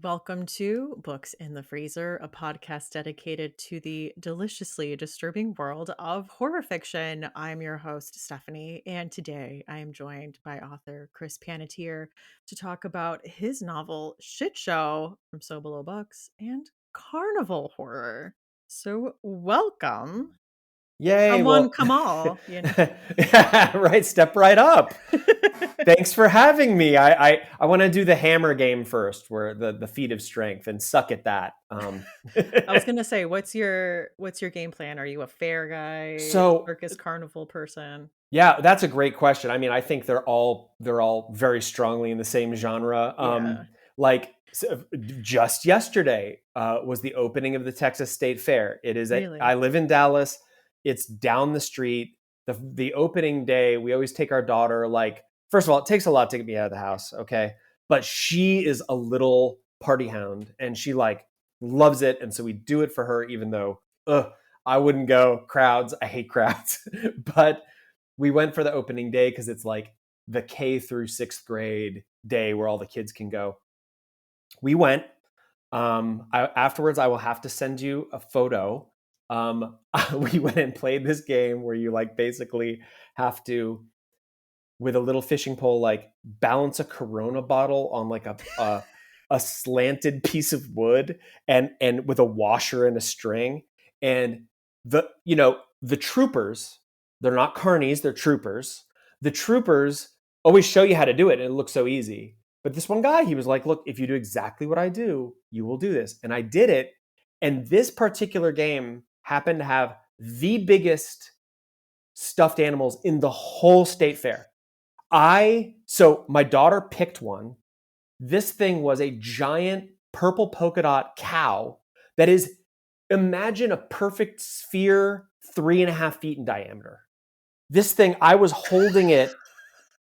Welcome to Books in the Freezer, a podcast dedicated to the deliciously disturbing world of horror fiction. I'm your host, Stephanie, and today I am joined by author Chris Panatier to talk about his novel Shitshow from Sobelo Books and carnival horror. So, welcome. Yay. Come one, Well, come all, you know. right. Step right up. Thanks for having me. I want to do the hammer game first, where the feat of strength and suck at that. I was gonna say, what's your game plan? Are you a fair guy, So circus carnival person? yeah, that's a great question. I mean, I think they're all very strongly in the same genre. Yeah, Just yesterday was the opening of the Texas State Fair. I really. live in Dallas. It's down the street. The opening day, we always take our daughter. Like, first of all, it takes a lot to get me out of the house, okay? But she is a little party hound, and she like loves it, and so we do it for her, even though I wouldn't go. Crowds, I hate crowds, but we went for the opening day because it's like the K through sixth grade day where all the kids can go. We went. Afterwards, I will have to send you a photo. We went and played this game where you like basically have to, with a little fishing pole, like balance a Corona bottle on like a slanted piece of wood, and with a washer and a string. And the troopers, they're not carnies, they're troopers. The troopers always show you how to do it, and it looks so easy. But this one guy, he was like, look, if you do exactly what I do, you will do this. And I did it. And this particular game happened to have the biggest stuffed animals in the whole state fair. So my daughter picked one. This thing was a giant purple polka dot cow that is, imagine a perfect sphere, 3.5 feet in diameter. This thing, I was holding it.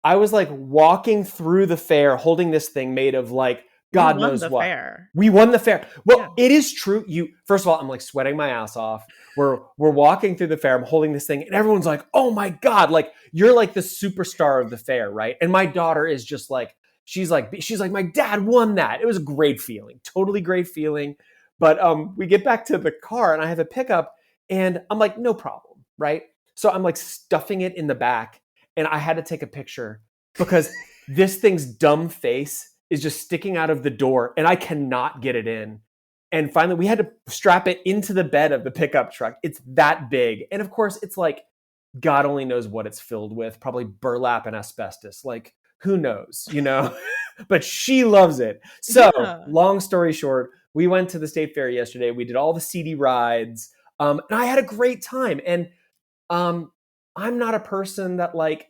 I was like walking through the fair holding this thing made of like You God won knows the what. fair. We won the fair. Well, Yeah. it is true. First of all, I'm like sweating my ass off. We're walking through the fair. I'm holding this thing, and everyone's like, "Oh my God!" Like, you're like the superstar of the fair, right? And my daughter is just like, she's like, my dad won that. It was a great feeling, totally great feeling. But we get back to the car, and I have a pickup, and I'm like, no problem, right? So I'm like stuffing it in the back, and I had to take a picture because this thing's dumb face is just sticking out of the door, and I cannot get it in. And finally, we had to strap it into the bed of the pickup truck. It's that big. And of course, it's like, God only knows what it's filled with, probably burlap and asbestos. Like, who knows, But she loves it. So, Yeah. long story short, we went to the state fair yesterday. We did all the CD rides, and I had a great time. And I'm not a person that like,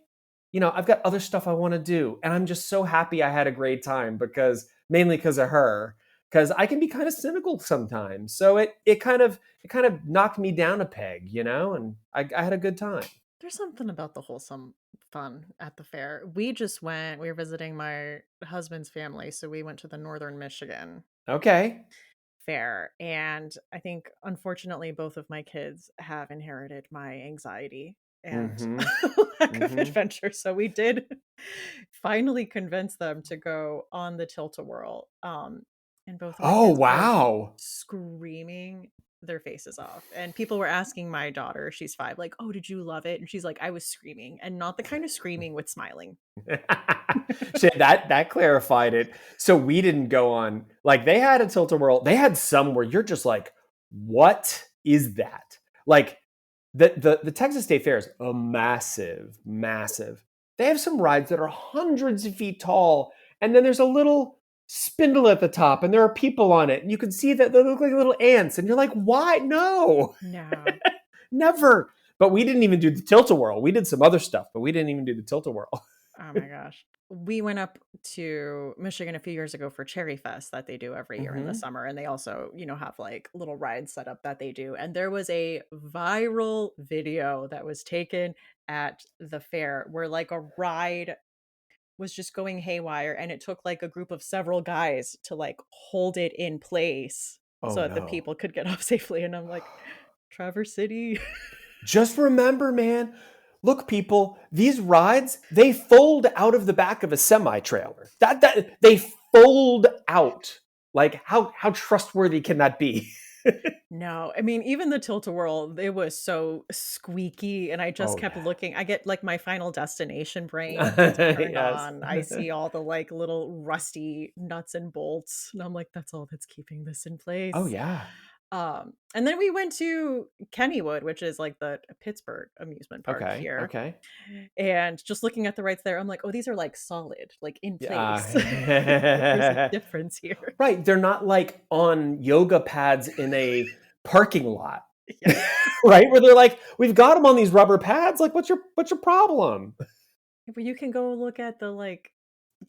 I've got other stuff I want to do. And I'm just so happy I had a great time mainly because of her, because I can be kind of cynical sometimes. So it kind of knocked me down a peg, and I had a good time. There's something about the wholesome fun at the fair. We were visiting my husband's family, so we went to the Northern Michigan Okay. fair. And I think, unfortunately, both of my kids have inherited my anxiety and Mm-hmm. lack of Mm-hmm. adventure. So we did finally convince them to go on the tilt-a-whirl. And both of my Oh, kids were wow. screaming their faces off. And people were asking my daughter, she's 5, like, "Oh, did you love it?" And she's like, "I was screaming, and not the kind of screaming with smiling." Shit, that clarified it. So we didn't go on, like, they had a tilt-a-whirl. They had some where you're just like, what is that? Like, the Texas State Fair is a massive. They have some rides that are hundreds of feet tall, and then there's a little spindle at the top, and there are people on it, and you can see that they look like little ants, and you're like, why? No, No. never. But we didn't even do the tilt-a-whirl. We did some other stuff, but we didn't even do the tilt-a-whirl. Oh my gosh. We went up to Michigan a few years ago for Cherry Fest that they do every year in the Mm-hmm. summer. And they also, have like little rides set up that they do. And there was a viral video that was taken at the fair where like a ride was just going haywire. And it took like a group of several guys to like hold it in place Oh so that the no. people could get off safely. And I'm like, Traverse City. Just remember, man, look, people, these rides, they fold out of the back of a semi-trailer. That they fold out. Like how trustworthy can that be? No, I mean, even the tilt-a-whirl, it was so squeaky, and I just Oh kept yeah. looking. I get, like, my Final Destination brain gets turned Yes. on. I see all the, like, little rusty nuts and bolts, and I'm like, "That's all that's keeping this in Oh place." yeah. And then we went to Kennywood, which is, like, the Pittsburgh amusement park Okay. here, Okay. and just looking at the rides there, I'm like, "Oh, these are, like, solid, like, in place." There's a Yeah. difference here. Right, they're not like on yoga pads in a parking lot. Yeah. Right? Where they're like, "We've got them on these rubber pads, like, what's your problem?" But you can go look at the, like,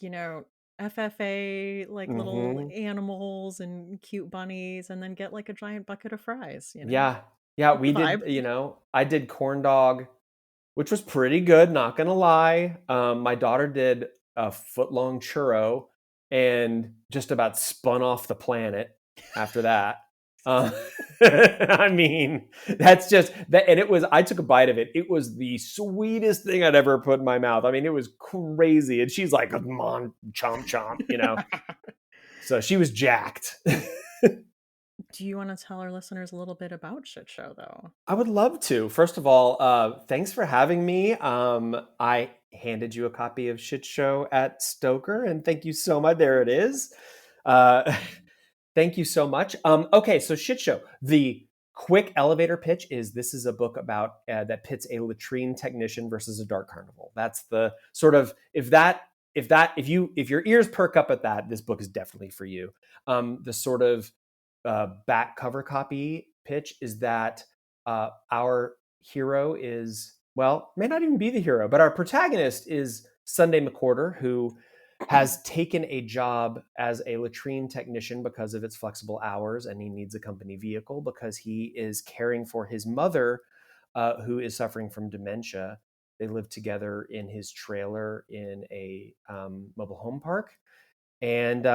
you know, FFA, like, little Mhm. animals and cute bunnies, and then get, like, a giant bucket of fries, you know? Yeah. Yeah, It's a we vibe. did, I did corn dog, which was pretty good, not gonna lie. My daughter did a foot-long churro and just about spun off the planet after that. Uh, I mean, that's just that, and I took a bite of it. It was the sweetest thing I'd ever put in my mouth. I mean, it was crazy. And she's like, "Come on, chomp chomp." So she was jacked. Do you wanna tell our listeners a little bit about Shitshow, though? I would love to. First of all, thanks for having me. I handed you a copy of Shit Show at Stoker, and thank you so much. There it is. Uh, thank you so much. Okay, so Shit Show. The quick elevator pitch is this is a book about that pits a latrine technician versus a dark carnival. That's the sort of if your ears perk up at that, this book is definitely for you. The sort of back cover copy pitch is that our hero is, well, may not even be the hero, but our protagonist is Sunday McCorder, who has taken a job as a latrine technician because of its flexible hours, and he needs a company vehicle because he is caring for his mother, who is suffering from dementia. They live together in his trailer in a mobile home park, and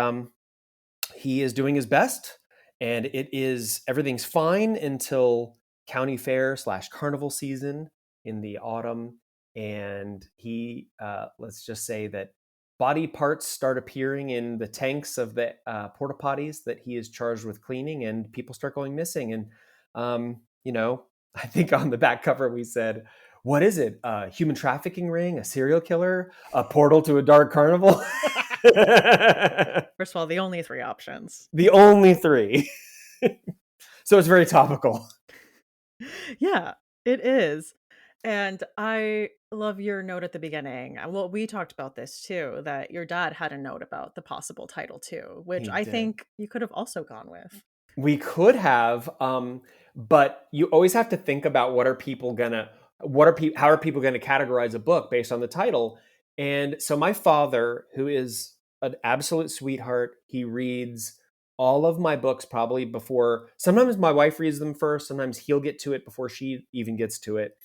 he is doing his best, and everything's fine until county fair slash carnival season in the autumn. And he, let's just say that body parts start appearing in the tanks of the porta potties that he is charged with cleaning, and people start going missing. And I think on the back cover we said, "What is it? A human trafficking ring? A serial killer? A portal to a dark carnival?" First of all, the only 3 options. The only three. So it's very topical. Yeah, it is. And I love your note at the beginning. Well, we talked about this too, that your dad had a note about the possible title too, which He I did. think you could have also gone with. We could have, but you always have to think about how are people gonna categorize a book based on the title? And so my father, who is an absolute sweetheart, he reads all of my books probably before. Sometimes my wife reads them first. Sometimes he'll get to it before she even gets to it.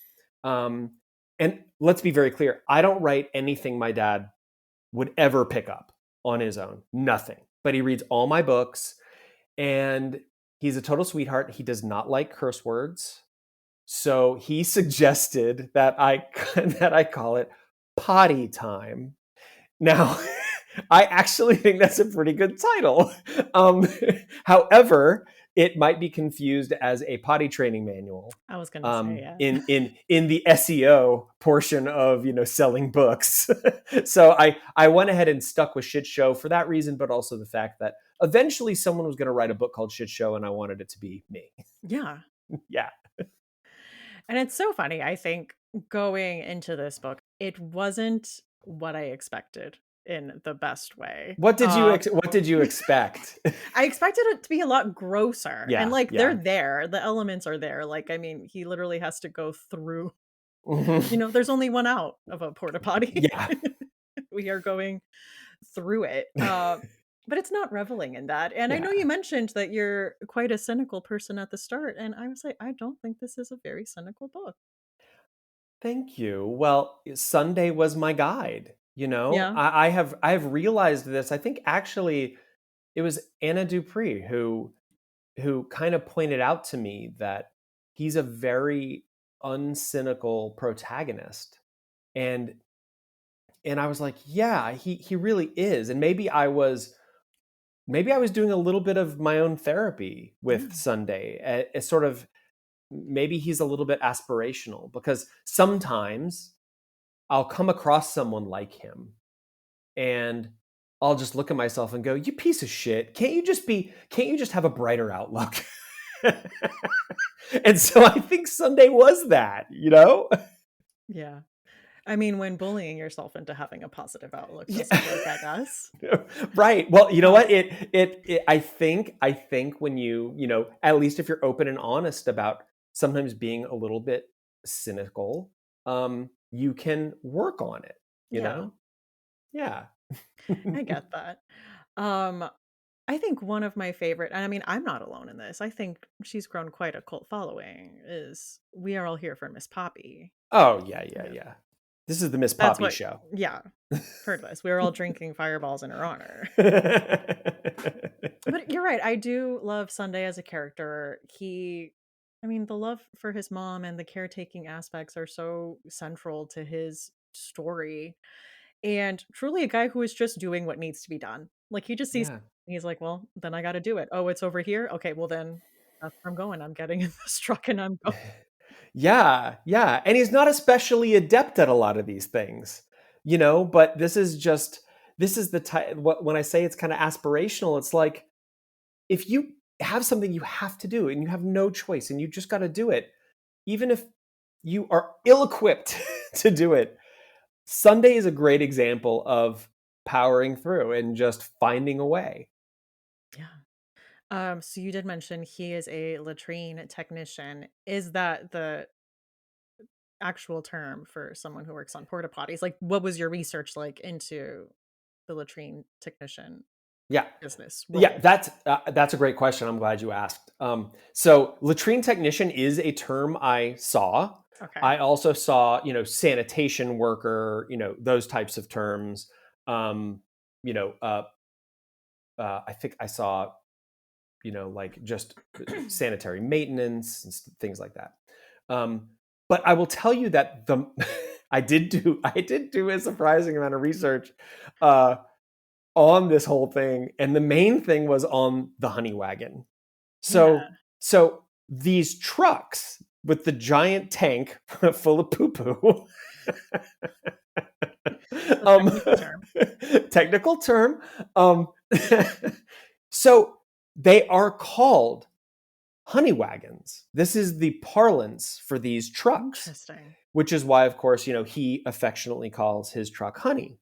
Um, and let's be very clear: I don't write anything my dad would ever pick up on his own. Nothing. But he reads all my books, and he's a total sweetheart. He does not like curse words. So he suggested that I that I call it potty time. Now, I actually think that's a pretty good title. Um, However, it might be confused as a potty training manual I was gonna say, yeah. in the SEO portion of selling books. So I went ahead and stuck with Shit Show for that reason, but also the fact that eventually someone was going to write a book called Shit Show, and I wanted it to be me. Yeah. Yeah. And it's so funny, I think, going into this book, it wasn't what I expected in the best way. What did you expect? I expected it to be a lot grosser, and, Yeah, like, they're yeah. there, the elements are there, like, I mean, he literally has to go through Mhm. there's only one out of a porta potty. Yeah. We are going through it, but it's not reveling in that, and I know Yeah. you mentioned that you're quite a cynical person at the start, and I was like, "I don't think this is a very cynical book." Thank you. Well, Sunday was my guide. Yeah. I have realized this. I think actually it was Anna Dupree who kind of pointed out to me that he's a very uncynical protagonist. And I was like, yeah, he really is. And maybe I was maybe I was doing a little bit of my own therapy Yeah. with Sunday. It's sort of, maybe he's a little bit aspirational, because sometimes I'll come across someone like him and I'll just look at myself and go, "You piece of shit. Can't you just have a brighter outlook?" And so I think Sunday was that, you know? Yeah. I mean, when bullying yourself into having a positive outlook Yeah. doesn't work, I guess. Right. Well, you know Um, what? I think when you know, at least if you're open and honest about sometimes being a little bit cynical, you can work on it, you yeah, know? Yeah. I get that. Um, I think one of my favorite, and I mean, I'm not alone in this. I think she's grown quite a cult following. Is We Are All Here for Miss Poppy. Oh, yeah, yeah, Yeah. yeah. This is the Miss That's Poppy what. show. Yeah, heard this. We were all drinking fireballs in her honor. But you're right. I do love Sunday as a character. I mean, the love for his mom and the caretaking aspects are so central to his story. And truly a guy who is just doing what needs to be done. Like he just sees, Yeah. he's like, well, then I got to do it. Oh, it's over here. Okay, well then that's where I'm going. I'm getting in this truck and I'm going. Yeah, yeah. And he's not especially adept at a lot of these things, you know, but this is the type, when I say it's kind of aspirational, it's like, if you have something you have to do and you have no choice and you just got to do it, even if you are ill equipped to do it. Sunday is a great example of powering through and just finding a way. Yeah. So you did mention he is a latrine technician. Is that the actual term for someone who works on porta potties? Like, what was your research like into the latrine technician Yeah. business Yeah, role? that's a great question. I'm glad you asked. So latrine technician is a term I saw. Okay. I also saw, you know, sanitation worker, you know, those types of terms. Um, you know, I think I saw, you know, like just sanitary maintenance and things like that. Um, but I will tell you that the I did do a surprising amount of research uh, on this whole thing, and the main thing was on the honey wagon. Yeah. So these trucks with the giant tank full of poo poo. The um, technical term. Technical term. Um, so they are called honey wagons. This is the parlance for these trucks, Interesting. which is why, of course, you know, he affectionately calls his truck Honey.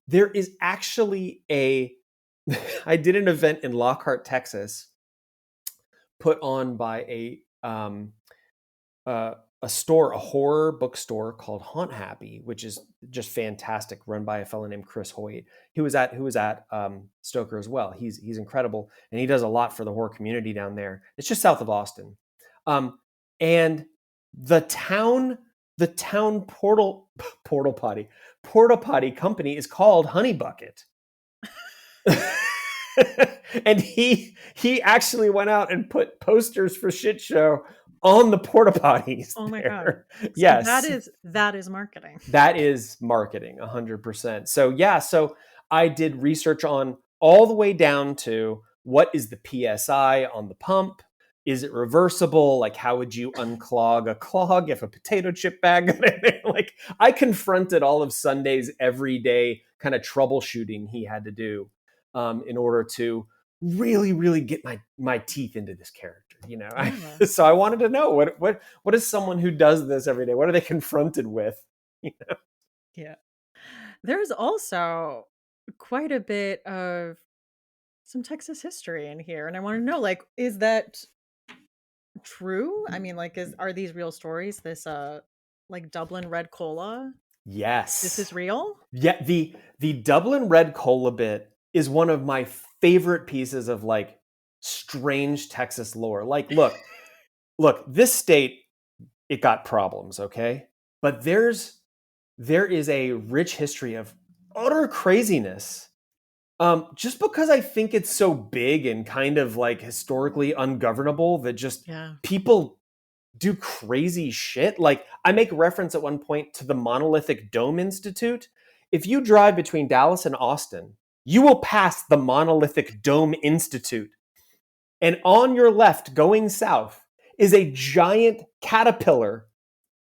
There is actually I did an event in Lockhart, Texas, put on by uh, a store, a horror bookstore called Haunt Happy, which is just fantastic, run by a fellow named Chris Hoyt, who was at Stoker as well. He's incredible, and he does a lot for the horror community down there. It's just south of Austin, and the town the town porta potty company is called Honey Bucket. And he actually went out and put posters for Shitshow on the porta potties Oh my god. there. So Yes, that is marketing. that is marketing 100%. So yeah, so I did research on all the way down to what is the PSI on the pump? Is it reversible? Like, how would you unclog a clog if a potato chip bag got in there? Like, I confronted all of Sunday's everyday kind of troubleshooting he had to do in order to really, really get my teeth into this character. You know, Yeah. so I wanted to know what is someone who does this every day? What are they confronted with? Yeah. There's also quite a bit of some Texas history in here, and I wanna know, like, is that true? I mean, like, are these real stories? This, like, Dublin Red Cola? This Yes. is real? Yeah, the Dublin Red Cola bit is one of my favorite pieces of like strange Texas lore. Like, look, this state, it got problems, okay? But there is a rich history of utter craziness. Just because I think it's so big and kind of like historically ungovernable that just Yeah. people do crazy shit. Like, I make reference at one point to the Monolithic Dome Institute. If you drive between Dallas and Austin, you will pass the monolithic Dome Institute. And on your left, going south, is a giant caterpillar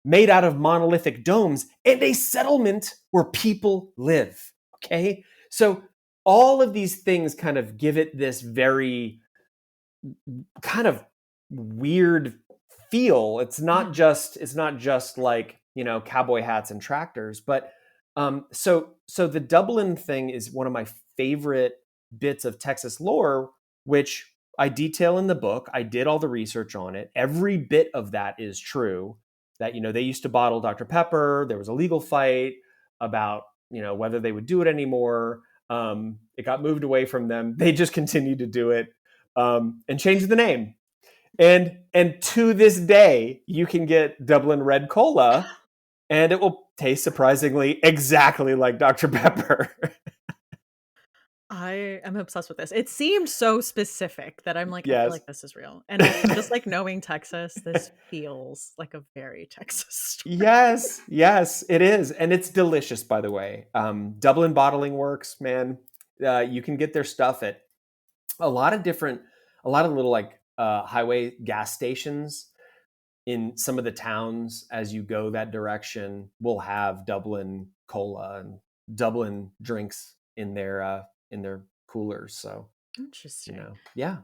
made out of monolithic domes and a settlement where people live. Okay? So all of these things kind of give it this very kind of weird feel. It's not just like, cowboy hats and tractors, but so the Dublin thing is one of my favorite bits of Texas lore, which I detail in the book. I did all the research on it. Every bit of that is true. That they used to bottle Dr. Pepper. There was a legal fight about whether they would do it anymore. It got moved away from them. They just continued to do it, and changed the name. And to this day, you can get Dublin Red Cola, and it will taste surprisingly exactly like Dr. Pepper. I am obsessed with this. It seemed so specific that I'm like, I feel Yes. like this is real. And also just like knowing Texas, this feels like a very Texas story. Yes, it is. And it's delicious, by the way. Dublin Bottling Works, man. You can get their stuff at a lot of little like highway gas stations in some of the towns as you go that direction will have Dublin cola and Dublin drinks in their coolers. So, Interesting. yeah.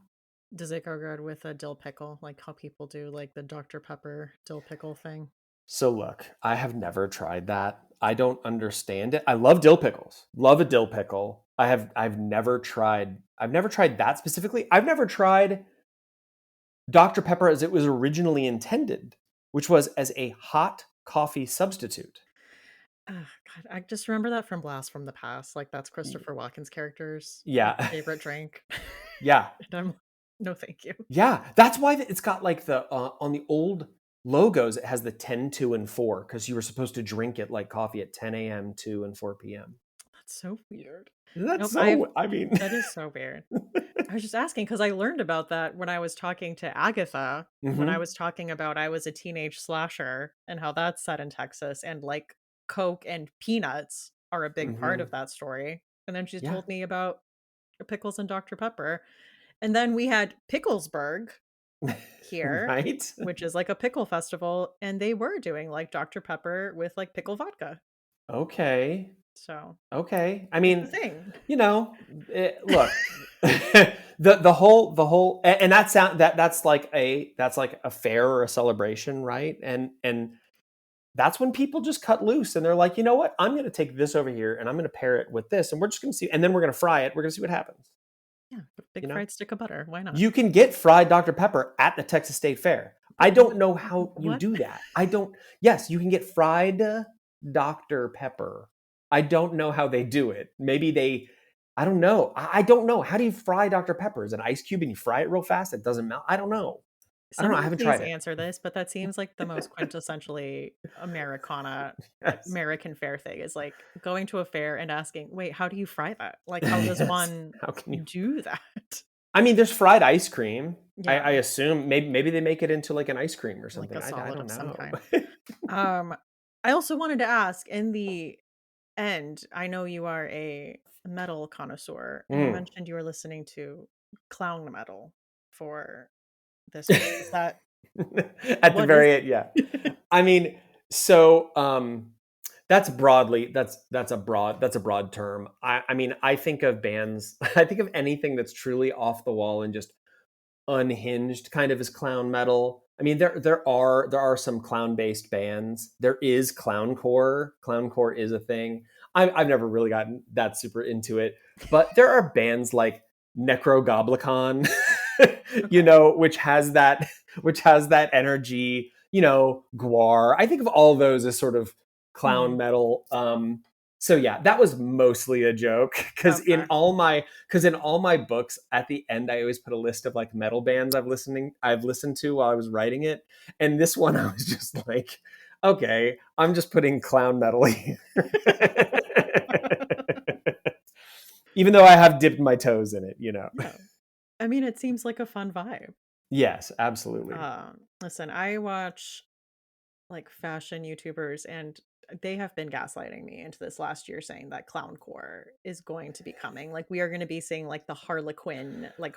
Does it go good with a dill pickle, like how people do like the Dr. Pepper dill pickle thing? So look, I have never tried that. I don't understand it. I love dill pickles. Love a dill pickle. I've never tried that specifically. I've never tried Dr. Pepper as it was originally intended, which was as a hot coffee substitute. Oh, God, I just remember that from Blast from the Past. Like that's Christopher Walken's character's like Yeah. favorite drink. Yeah. And I'm like, no, thank you. Yeah. That's why it's got like on the old logos, it has the 10, 2, and 4 because you were supposed to drink it like coffee at 10 a.m., 2, and 4 p.m. That's so weird. That's Nope, I've so, I mean, that is so weird. I was just asking because I learned about that when I was talking to Agatha, when I hmm was talking about I was a teenage slasher and how that's set in Texas and like Coke and peanuts are a big part of hmm that story. And then she yeah. told me about pickles and Dr. Pepper. And then we had Picklesburg here, Right? which is like a pickle festival, and they were doing like Dr. Pepper with like pickle vodka. Okay. So Okay. I it's a mean, thing. look, the whole and that's like a fair or a celebration, right? And that's when people just cut loose and they're like, you know what? I'm going to take this over here and I'm going to pair it with this and we're just going to see, and then we're going to fry it. We're going to see what happens. Yeah, You big know, fried stick of butter. Why not? you can get fried Dr. Pepper at the Texas State Fair. I don't know how you What? do that. I don't. Yes, you can get fried Dr. Pepper. I don't know how they do it. Maybe they. I don't know. I don't know. How do you fry Dr. Pepper? Is it an ice cube and you fry it real fast? It doesn't melt. I don't know. I don't know. I Somebody haven't please tried it. answer this, but that seems like the most quintessentially Americana, Yes. American fair thing is like going to a fair and asking, wait, how do you fry that? Like, how does Yes. one How can you? do that? I mean, there's fried ice cream. I, Yeah, I assume maybe they make it into like an ice cream or like something. a I solid don't of some know. kind. Um, I also wanted to ask in the end, I know you are a metal connoisseur, and you Mm. mentioned you were listening to clown metal for this book. Is that At the what is very end, yeah. I mean, so that's a broad term. I mean, I think of bands, I think of anything that's truly off the wall and just unhinged kind of as clown metal. I mean, there are some clown based bands. There is clowncore. Clowncore is a thing. I've never really gotten that super into it, but there are bands like Necrogoblicon, okay? which has that energy. Guar. I think of all those as sort of clown Mhm. metal. So yeah, that was mostly a joke because Okay. in all my books at the end I always put a list of like metal bands I've listened to while I was writing it, and this one I was just like, okay, I'm just putting clown metal here. Even though I have dipped my toes in it. Yeah. I mean, it seems like a fun vibe. Yes, absolutely. Listen, I watch like fashion YouTubers, and they have been gaslighting me into this last year saying that clowncore is going to be coming. Like we are going to be seeing like the Harley Quinn like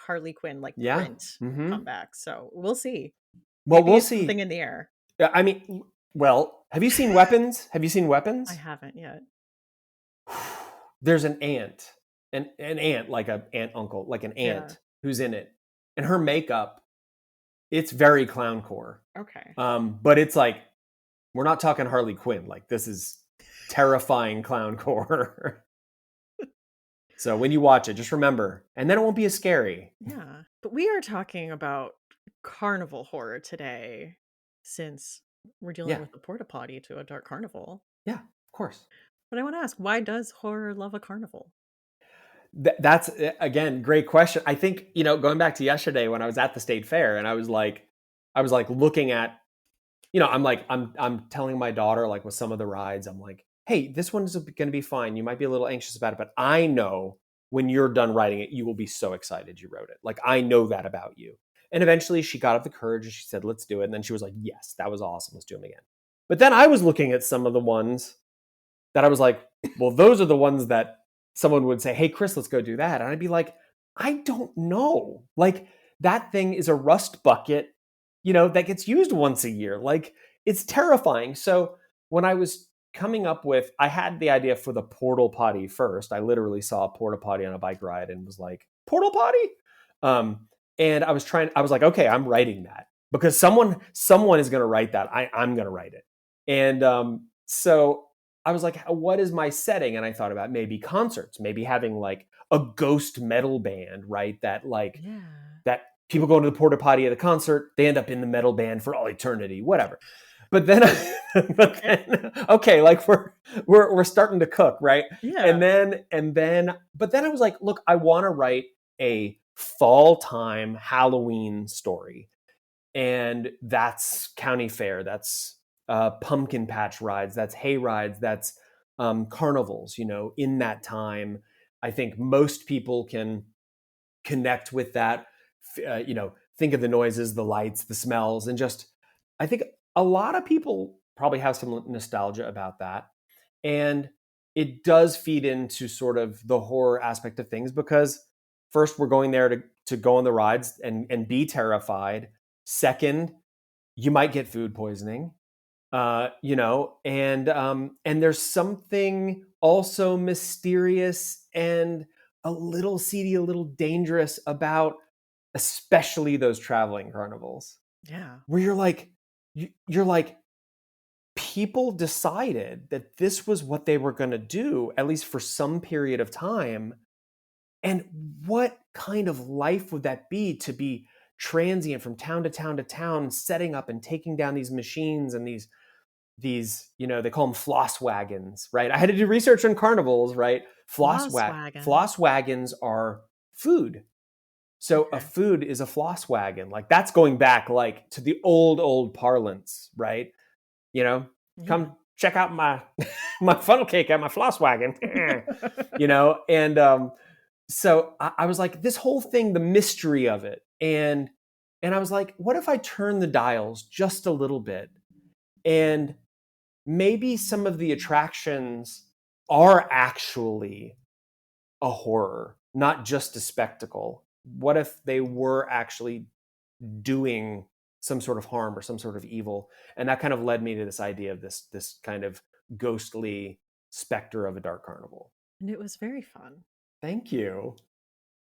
Yeah. print Mm-hmm. come back. So we'll see. Well, Maybe we'll it's something see. in the air. I mean, well, have you seen Weapons? Have you seen I Weapons? haven't yet. There's an aunt, an aunt, like a aunt uncle, like an Yeah. aunt who's in it, and her makeup, it's very clowncore. Okay. But it's like we're not talking Harley Quinn. Like this is terrifying clowncore. So when you watch it, just remember, and then it won't be as scary. Yeah. But we are talking about carnival horror today since we're dealing Yeah, with a porta potty to a dark carnival. yeah, of course. But I want to ask, why does horror love a carnival? That's again, great question. I think, going back to yesterday when I was at the state fair and I was like looking at, I'm telling my daughter like with some of the rides, I'm like, hey, this one's going to be fine. You might be a little anxious about it, but I know when you're done writing it, you will be so excited you wrote it. Like I know that about you. And eventually she got up the courage and she said, let's do it. And then she was like, yes, that was awesome. Let's do them again. But then I was looking at some of the ones that I was like, well, those are the ones that someone would say, hey, Chris, let's go do that. And I'd be like, I don't know. Like, that thing is a rust bucket, that gets used once a year. Like, it's terrifying. So when I was coming up with, I had the idea for the portal potty first. I literally saw a porta potty on a bike ride and was like, portal potty? And I was like, okay, I'm writing that because someone is going to write that. I'm going to write it. And so I was like, what is my setting? And I thought about maybe concerts, maybe having like a ghost metal band, right? Yeah. That people go into the porta potty at the concert, they end up in the metal band for all eternity, whatever. But then, okay, like we're starting to cook, right? Yeah. But then I was like, look, I want to write a fall time Halloween story, and that's county fair, that's pumpkin patch rides, that's hay rides, that's carnivals. In that time, I think most people can connect with that. Think of the noises, the lights, the smells, and just I think a lot of people probably have some nostalgia about that, and it does feed into sort of the horror aspect of things because first we're going there to go on the rides and be terrified. Second, you might get food poisoning, and there's something also mysterious and a little seedy, a little dangerous about, especially those traveling carnivals, Yeah. where you're like, people decided that this was what they were going to do, at least for some period of time. And what kind of life would that be to be transient from town to town to town, setting up and taking down these machines and these they call them floss wagons, right? I had to do research on carnivals, right? Volkswagen. Floss wagons are food. So a Okay. food is a floss wagon. Like that's going back like to the old parlance, right? You know, Yeah. come check out my my funnel cake at my floss wagon. And so I was like, this whole thing, the mystery of it, and I was like, what if I turn the dials just a little bit, and maybe some of the attractions are actually a horror, not just a spectacle? What if they were actually doing some sort of harm or some sort of evil? And that kind of led me to this idea of this kind of ghostly specter of a dark carnival. And it was very fun. Thank you.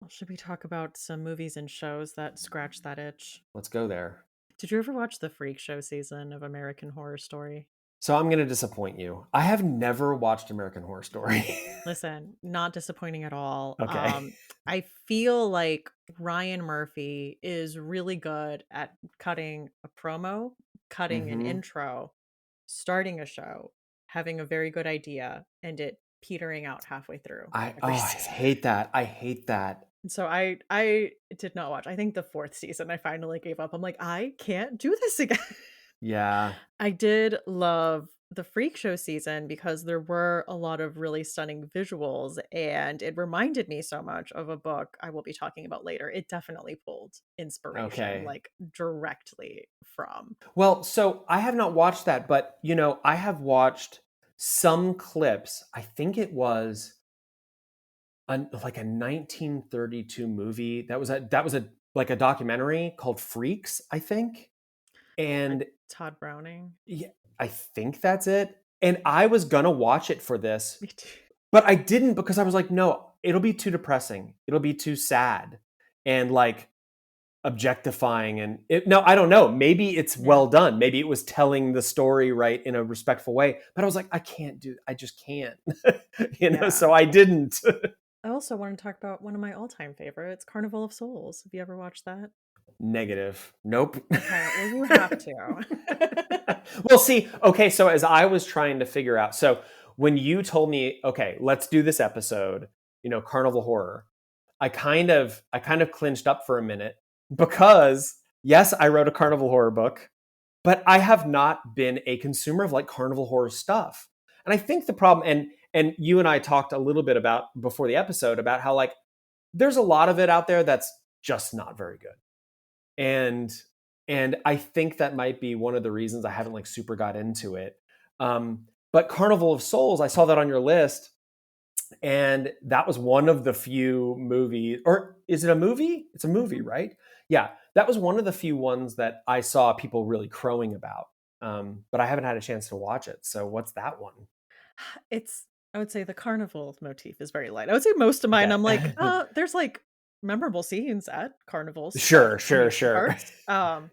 Well, should we talk about some movies and shows that scratch that itch? Let's go there. Did you ever watch the Freak Show season of American Horror Story? So I'm going to disappoint you. I have never watched American Horror Story. Listen, not disappointing at all. Okay. I feel like Ryan Murphy is really good at cutting a promo, cutting an Mm-hmm. intro, starting a show, having a very good idea, and it petering out halfway through every I season. hate that. I hate that. And so I did not watch. I think the fourth season I finally gave up. I'm like, I can't do this again. Yeah. I did love the Freak Show season because there were a lot of really stunning visuals, and it reminded me so much of a book I will be talking about later. It definitely pulled inspiration, Okay. like directly from. Well, so I have not watched that, but I have watched some clips. I think it was like a 1932 movie that was a like a documentary called Freaks, I think. Like And Todd Browning. yeah, I think that's it. And I was gonna watch it for this, Me too. but I didn't because I was like, no, it'll be too depressing. It'll be too sad and like objectifying. And no, I don't know. Maybe it's Yeah. well done. Maybe it was telling the story right in a respectful way. But I was like, I just can't. Yeah. So I didn't. I also want to talk about one of my all-time favorites, Carnival of Souls. Have you ever watched that? Negative. Nope. Okay, well, you have to. Well, see, okay, so as I was trying to figure out, so when you told me, okay, let's do this episode, Carnival Horror, I kind of clinched up for a minute because yes, I wrote a Carnival Horror book, but I have not been a consumer of like Carnival Horror stuff. And I think the problem, and you and I talked a little bit about before the episode about how like there's a lot of it out there that's just not very good. And I think that might be one of the reasons I haven't like super got into it. But Carnival of Souls, I saw that on your list, and that was one of the few movies, or is it a movie? It's a movie, Mhm. right? Yeah, that was one of the few ones that I saw people really crowing about. But I haven't had a chance to watch it. So what's that one? It's I would say the carnival motif is very light. I would say most of mine, Okay. I'm like, there's like memorable scenes at carnivals, Sure, sure, amusement sure. parks.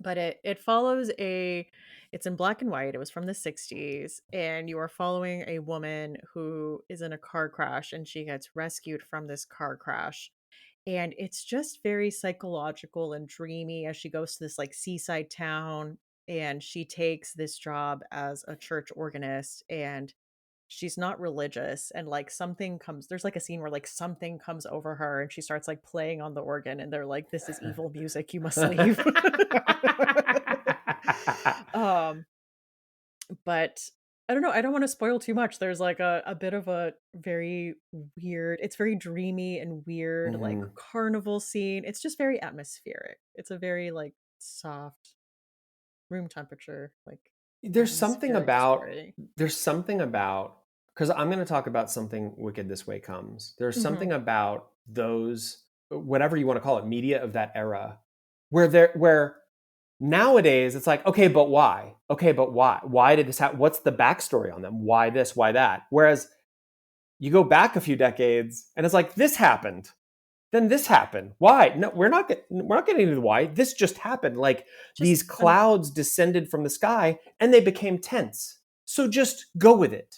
But it follows it's in black and white. It was from the 60s, and you are following a woman who is in a car crash and she gets rescued from this car crash. And it's just very psychological and dreamy as she goes to this like seaside town, and she takes this job as a church organist, and she's not religious, and like there's like a scene where like something comes over her and she starts like playing on the organ, and they're like, this is evil music, you must leave. um but I don't know, I don't want to spoil too much. There's like a bit of a very weird, it's very dreamy and weird, like Mhm. carnival scene. It's just very atmospheric. It's a very like soft room temperature, like There's something atmospheric about story. there's something about because I'm going to talk about something wicked this way comes. There's Mhm. something about those whatever you want to call it media of that era where nowadays it's like okay, but why? Okay, but why? Why did this happen? What's the backstory on them? Why this? Why that? Whereas you go back a few decades and it's like this happened, then this happened. Why? No, we're not getting into the why. This just happened. Like Just these clouds descended from the sky and they became tents. So just go with it.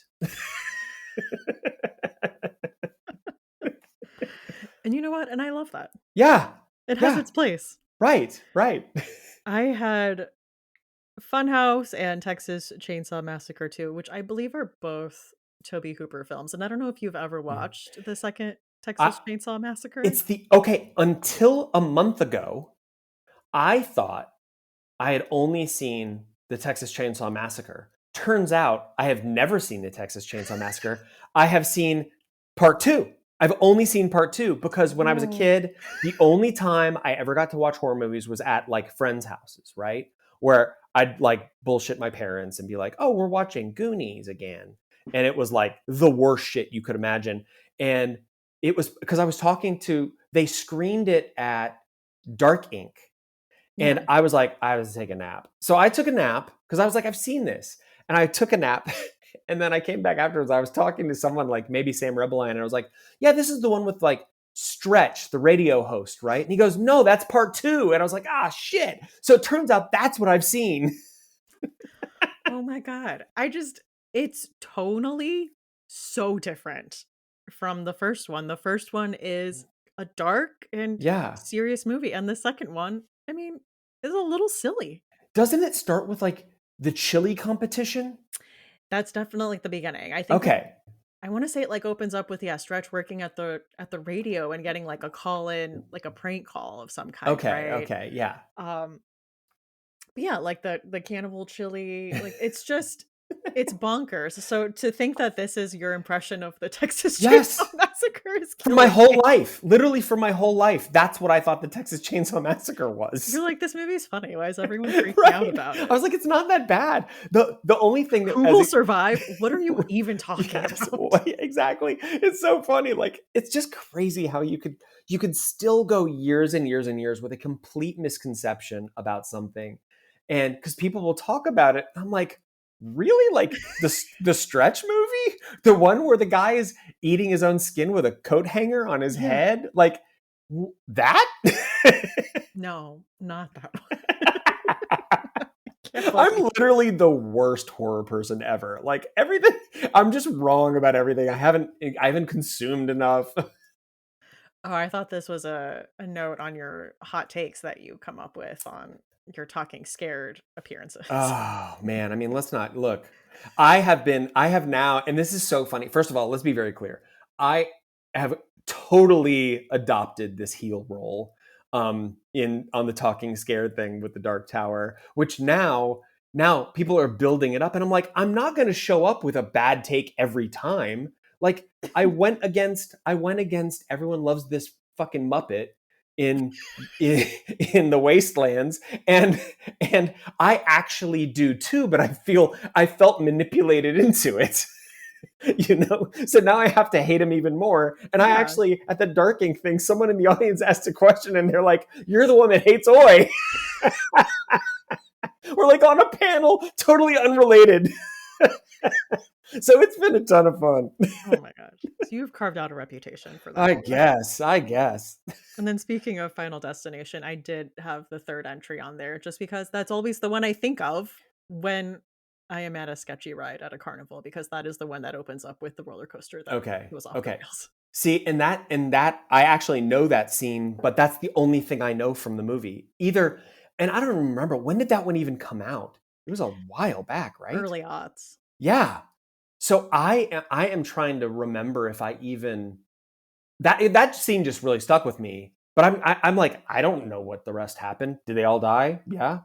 and you know what? And I love that. Yeah. It has Yeah. its place. Right. Right. I had Funhouse and Texas Chainsaw Massacre 2, which I believe are both Toby Hooper films, and I don't know if you've ever watched the second I, Texas Chainsaw Massacre? it's the okay. Until a month ago, I thought I had only seen the Texas Chainsaw Massacre. Turns out I have never seen the Texas Chainsaw Massacre. I have seen part two. I've only seen part two because when I was a Oh. kid, the only time I ever got to watch horror movies was at like friends' houses, right? Where I'd like bullshit my parents and be like, oh, we're watching Goonies again. And it was like the worst shit you could imagine. And it was because they screened it at Dark Ink, and Yeah. I was like, I was to take a nap. So I took a nap because I was like, I've seen this. And I took a nap. And then I came back afterwards. I was talking to someone like maybe Sam Rebelline. And I was like, yeah, this is the one with like Stretch, the radio host, right? And he goes, no, that's part two. And I was like, ah, shit. So it turns out that's what I've seen. Oh my god. It's tonally so different from the first one. The first one is a dark and Yeah. serious movie, and the second one, I mean, is a little silly. Doesn't it start with like the chili competition? That's definitely the beginning. I think Okay. I wanna say it, like, opens up with, yeah, Stretch working at the radio and getting, like, a call in, like, a prank call of some kind, Okay. right? Okay. Yeah. But yeah, like, the cannibal chili, like, it's just It's bonkers. So to think that this is your impression of the Texas Chainsaw Yes. Massacre is For my killing whole me. life, literally for my whole life, that's what I thought the Texas Chainsaw Massacre was. You're like, "This movie's funny. Why is everyone freaking out Right? about I was it? like, it's not that bad. The only thing that Who as will it survive? What are you even talking yes, about?" exactly. It's so funny. Like it's just crazy how you could still go years and years and years with a complete misconception about something. And because people will talk about it, I'm like, really? Like the Stretch movie? The one where the guy is eating his own skin with a coat hanger on his Yeah. head? Like that? No, not that one. Can't I'm believe literally the worst horror person ever. Like everything, I'm just wrong about everything. I haven't consumed enough. Oh, I thought this was a note on your hot takes that you come up with on your talking scared appearances. Oh man, I mean, let's not look. I have now, and this is so funny. First of all, let's be very clear. I have totally adopted this heel role in on the talking scared thing with the Dark Tower, which now people are building it up, and I'm like, I'm not going to show up with a bad take every time. Like I went against Everyone Loves This fucking Muppet in in, in the Wastelands, and and I actually do too, but I felt manipulated into it. You know, so now I have to hate him even more. And I Yeah. actually, at the darking thing, someone in the audience asked a question and they're like, you're the one that hates Oi. We're like on a panel totally unrelated. So it's been a ton of fun. Oh my gosh. So you've carved out a reputation for that I already. guess, I guess. And then speaking of Final Destination, I did have the third entry on there just because that's always the one I think of when I am at a sketchy ride at a carnival, because that is the one that opens up with the roller coaster that Okay, goes off the okay. rails. See, and that I actually know that scene, but that's the only thing I know from the movie. Either, and I don't remember, when did that one even come out? It was a while back, right? Early aughts. Yeah. So I am trying to remember if I even that scene just really stuck with me. But I'm like, I don't know what the rest happened. Did they all die? Yeah.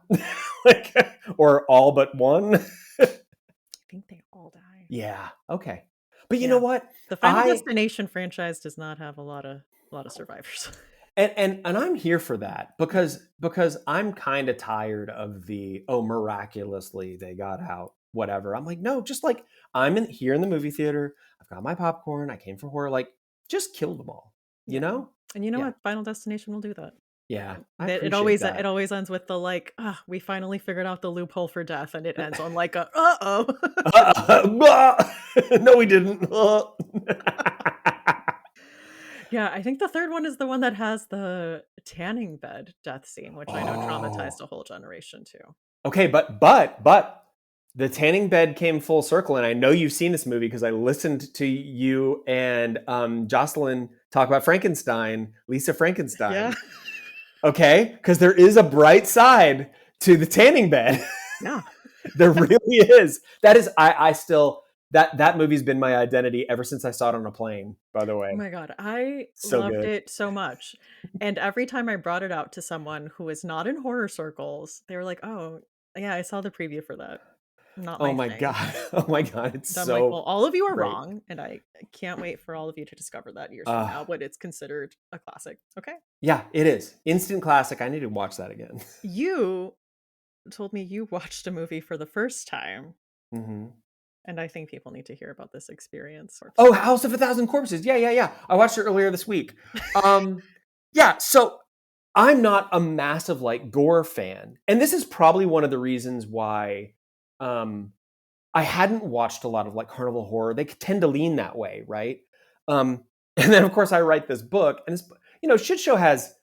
Like, or all but one? I think they all die. Yeah. Okay. But you know Yeah. what? The Final I Destination franchise does not have a lot of survivors. and I'm here for that because I'm kind of tired of the, oh, miraculously they got out, whatever. I'm like, no, just like I'm in here in the movie theater, I've got my popcorn, I came for horror, like just kill them all, you Yeah. know? And you know Yeah. what? Final Destination will do that. Yeah. I That appreciate it that. always ends with the like, "Ah, we finally figured out the loophole for death," and it ends on like a, "Uh-oh." No, we didn't. Yeah, I think the third one is the one that has the tanning bed death scene, which I know traumatized Oh. a whole generation too. Okay, but the tanning bed came full circle, and I know you've seen this movie because I listened to you and Jocelyn talk about Frankenstein, Lisa Yeah. Frankenstein. Okay, because there is a bright side to the tanning bed. Yeah. There really is. That is, I still that movie's been my identity ever since I saw it on a plane. By the Oh way, my god, I so loved good. it so much, and every time I brought it out to someone who is not in horror circles, they were like, "Oh, yeah, I saw the preview for that. Not Oh my my thing." god. Oh my god. It's And I'm like, "Well, so all of you are great. wrong, and I can't wait for all of you to discover that years from Uh now when it's considered a classic." Okay. yeah, it is. Instant classic. I need to watch that again. You told me you watched a movie for the first time, Hmm. and I think people need to hear about this experience. Oh, House of a Thousand Corpses. Yeah, yeah, yeah. I watched it earlier this week. Um, yeah, so I'm not a massive like gore fan, and this is probably one of the reasons why um, I hadn't watched a lot of like carnival horror. They tend to lean that way, right? And then of course I write this book, and it's, Shitshow has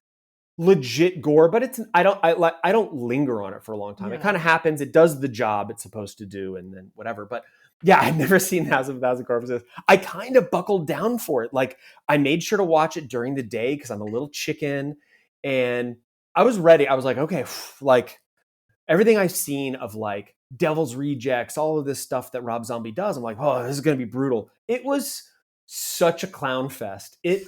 legit gore, but I don't linger on it for a long time. It Yeah. kind of happens, it does the job it's supposed to do, and then whatever. But yeah, I've never seen House of a Thousand Corpses. I kind of buckled down for it. Like I made sure to watch it during the day because I'm a little chicken, and I was ready. I was like, okay, like everything I've seen of like Devil's Rejects, all of this stuff that Rob Zombie does, I'm like, oh, this is going to be brutal. It was such a clown fest. It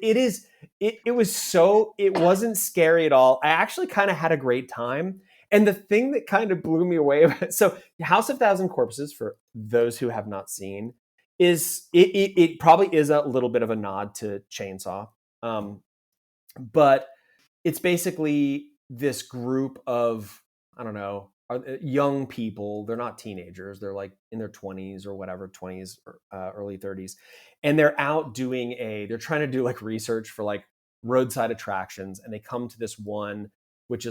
was so, it wasn't scary at all. I actually kind of had a great time. And the thing that kind of blew me away about it, so House of Thousand Corpses, for those who have not seen, is it probably is a little bit of a nod to Chainsaw. But it's basically this group of, I don't know, young people. They're not teenagers. They're like in their 20s or whatever, 20s or early 30s. And they're out they're trying to do like research for like roadside attractions. And they come to this one, which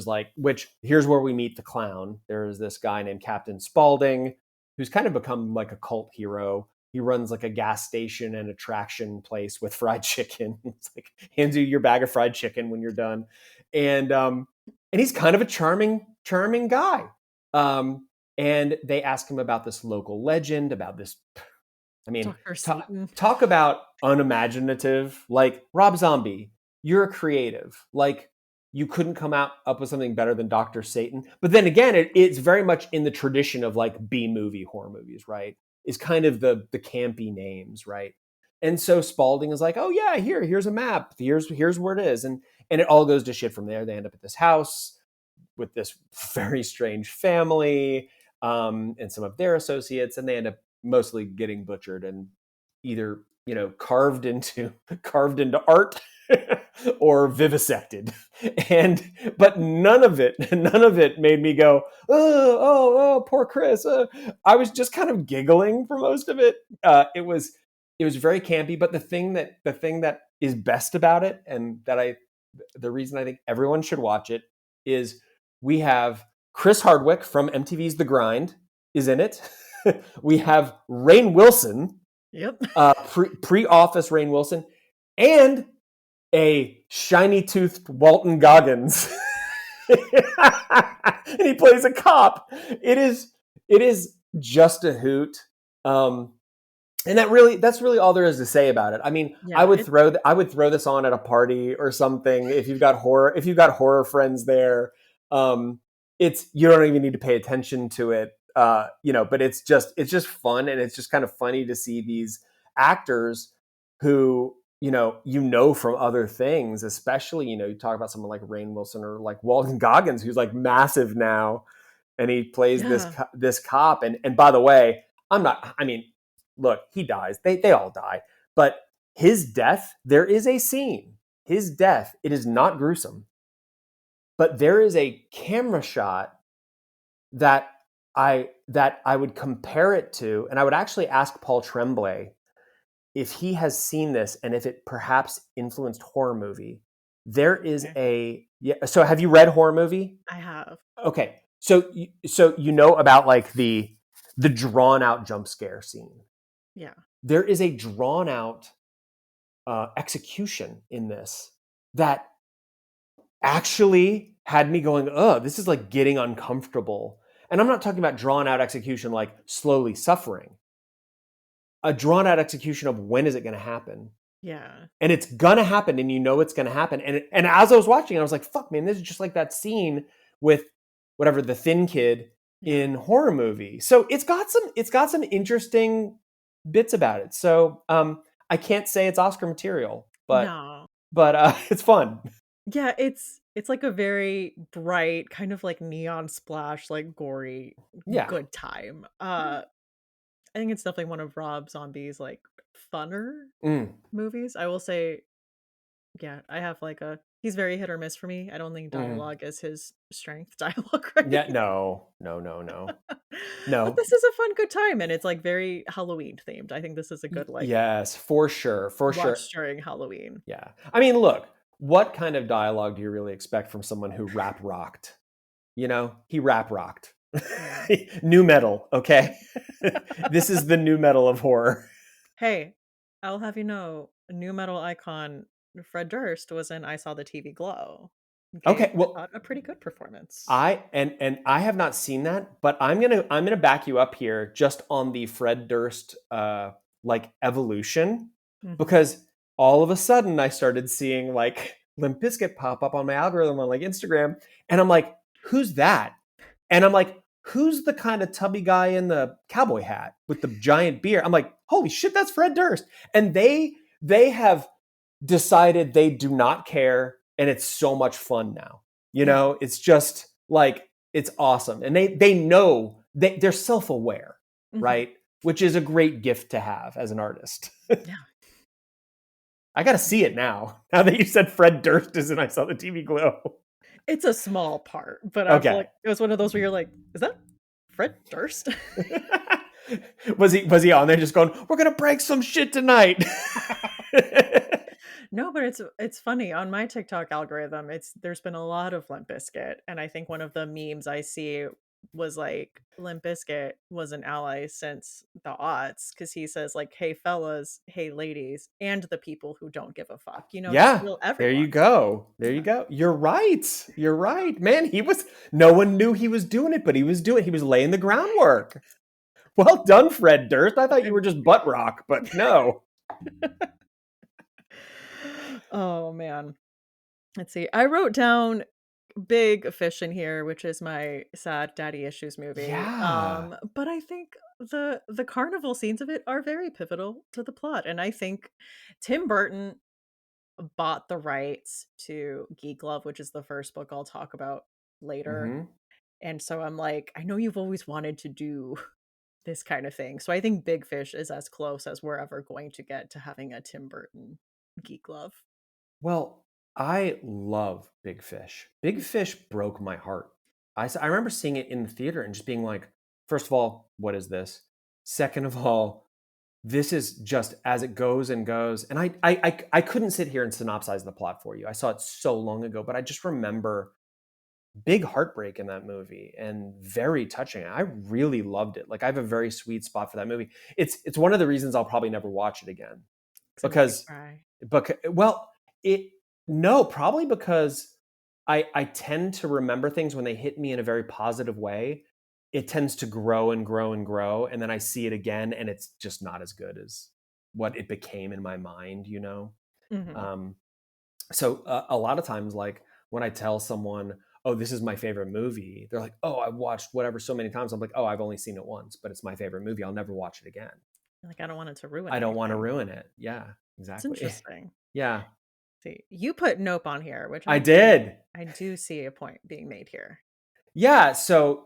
here's where we meet the clown. There's this guy named Captain Spaulding, who's kind of become like a cult hero. He runs like a gas station and attraction place with fried chicken. It's like hands you your bag of fried chicken when you're done, and he's kind of a charming guy. And they ask him about this local legend, about this. I mean, Dr. Satan. talk about unimaginative. Like Rob Zombie, you're a creative. Like you couldn't come up with something better than Dr. Satan. But then again, it's very much in the tradition of like B-movie horror movies, right? Is kind of the campy names, right? And so Spalding is like, oh yeah, here's a map. Here's where it is. And it all goes to shit from there. They end up at this house with this very strange family, and some of their associates, and they end up mostly getting butchered and either, carved into art or vivisected. But none of it made me go, oh, poor Chris. I was just kind of giggling for most of it. It was very campy, but the thing that is best about it, and the reason I think everyone should watch it, is we have Chris Hardwick from MTV's The Grind is in it. We have Rainn Wilson. Yep. Pre-Office Rainn Wilson, and a shiny-toothed Walton Goggins. And he plays a cop. It is just a hoot. And that's really all there is to say about it. I mean, Yeah, I would throw this on at a party or something if you've got horror friends there. You don't even need to pay attention to it. But it's just fun, and it's just kind of funny to see these actors who, from other things, especially, you talk about someone like Rainn Wilson or like Walton Goggins, who's like massive now, and he plays this cop. And by the way, look, he dies. They all die. But his death, there is a scene. His death, it is not gruesome. But there is a camera shot that I would compare it to, and I would actually ask Paul Tremblay if he has seen this and if it perhaps influenced Horror Movie. There is so have you read Horror Movie? I have. Okay. So about like the drawn out jump scare scene. Yeah. There is a drawn out execution in this that actually had me going, oh, this is like getting uncomfortable. And I'm not talking about drawn out execution like slowly suffering. A drawn out execution of when is it going to happen? Yeah. And it's going to happen, and it's going to happen. And as I was watching, I was like, fuck, man, this is just like that scene with whatever, the thin kid in Horror Movie. So it's got some interesting bits about it. So I can't say it's Oscar material, but No. It's fun. Yeah, it's like a very bright, kind of like neon splash, like gory, good time. I think it's definitely one of Rob Zombie's like funner movies. I will say, yeah, I have like he's very hit or miss for me. I don't think dialogue is his strength. Dialogue, right? Yeah, no. But this is a fun, good time, and it's like very Halloween themed. I think this is a good yes, for sure, watch during Halloween. Yeah, I mean, look, what kind of dialogue do you really expect from someone who rap rocked? He rap rocked. New metal, okay? This is the new metal of horror. Hey, I'll have you know, a new metal icon Fred Durst was in I Saw the TV Glow. Okay, well, a pretty good performance. I have not seen that, but I'm gonna back you up here just on the Fred Durst like evolution, because all of a sudden I started seeing like Limp Bizkit pop up on my algorithm on like Instagram, and I'm like, who's that? And I'm like, who's the kind of tubby guy in the cowboy hat with the giant beard? I'm like, holy shit, that's Fred Durst. And they have decided they do not care, and it's so much fun now. It's just like It's awesome. And they know, they're self-aware, Mhm. right? Which is a great gift to have as an artist. Yeah. I got to see it now. Now that you said Fred Durst is in I Saw the TV Glow. It's a small part, but I feel Okay. like it was one of those where you're like, "Is that Fred Durst?" Was he on there just going, "We're gonna break some shit tonight"? No, but it's funny on my TikTok algorithm. There's been a lot of Limp Bizkit, and I think one of the memes I see was like Limp Bizkit was an ally since the aughts because he says like, "Hey fellas, hey ladies, and the people who don't give a fuck." Just Yeah, real there you everyone. go. There you Yeah. go. You're right. You're right, man. No one knew he was doing it, but he was laying the groundwork. Well done, Fred Durst. I thought you were just butt rock, but no. Oh man. Let's see. I wrote down Big Fish in here, which is my sad daddy issues movie. Yeah. But I think the carnival scenes of it are very pivotal to the plot. And I think Tim Burton bought the rights to Geek Love, which is the first book I'll talk about later. Hmm. And so I'm like, I know you've always wanted to do this kind of thing. So I think Big Fish is as close as we're ever going to get to having a Tim Burton Geek Love. Well, I love Big Fish. Big Fish broke my heart. I remember seeing it in the theater and just being like, first of all, what is this? Second of all, this is just as it goes and goes. And I couldn't sit here and synopsize the plot for you. I saw it so long ago, but I just remember big heartbreak in that movie and very touching. I really loved it. Like I have a very sweet spot for that movie. It's one of the reasons I'll probably never watch it again Because it made you because cry. well, it no, probably because I tend to remember things when they hit me in a very positive way. It tends to grow and grow and grow, and then I see it again, and it's just not as good as what it became in my mind, you know. Hmm. Um, so a lot of times, like when I tell someone, "Oh, this is my favorite movie," they're like, "Oh, I've watched whatever so many times." I'm like, "Oh, I've only seen it once, but it's my favorite movie. I'll never watch it again. Like, I don't want it to ruin I don't want to anything. ruin it." Yeah, It's exactly. interesting. Yeah, See, you put Nope on here, which I did. I do see a point being made here. Yeah, so,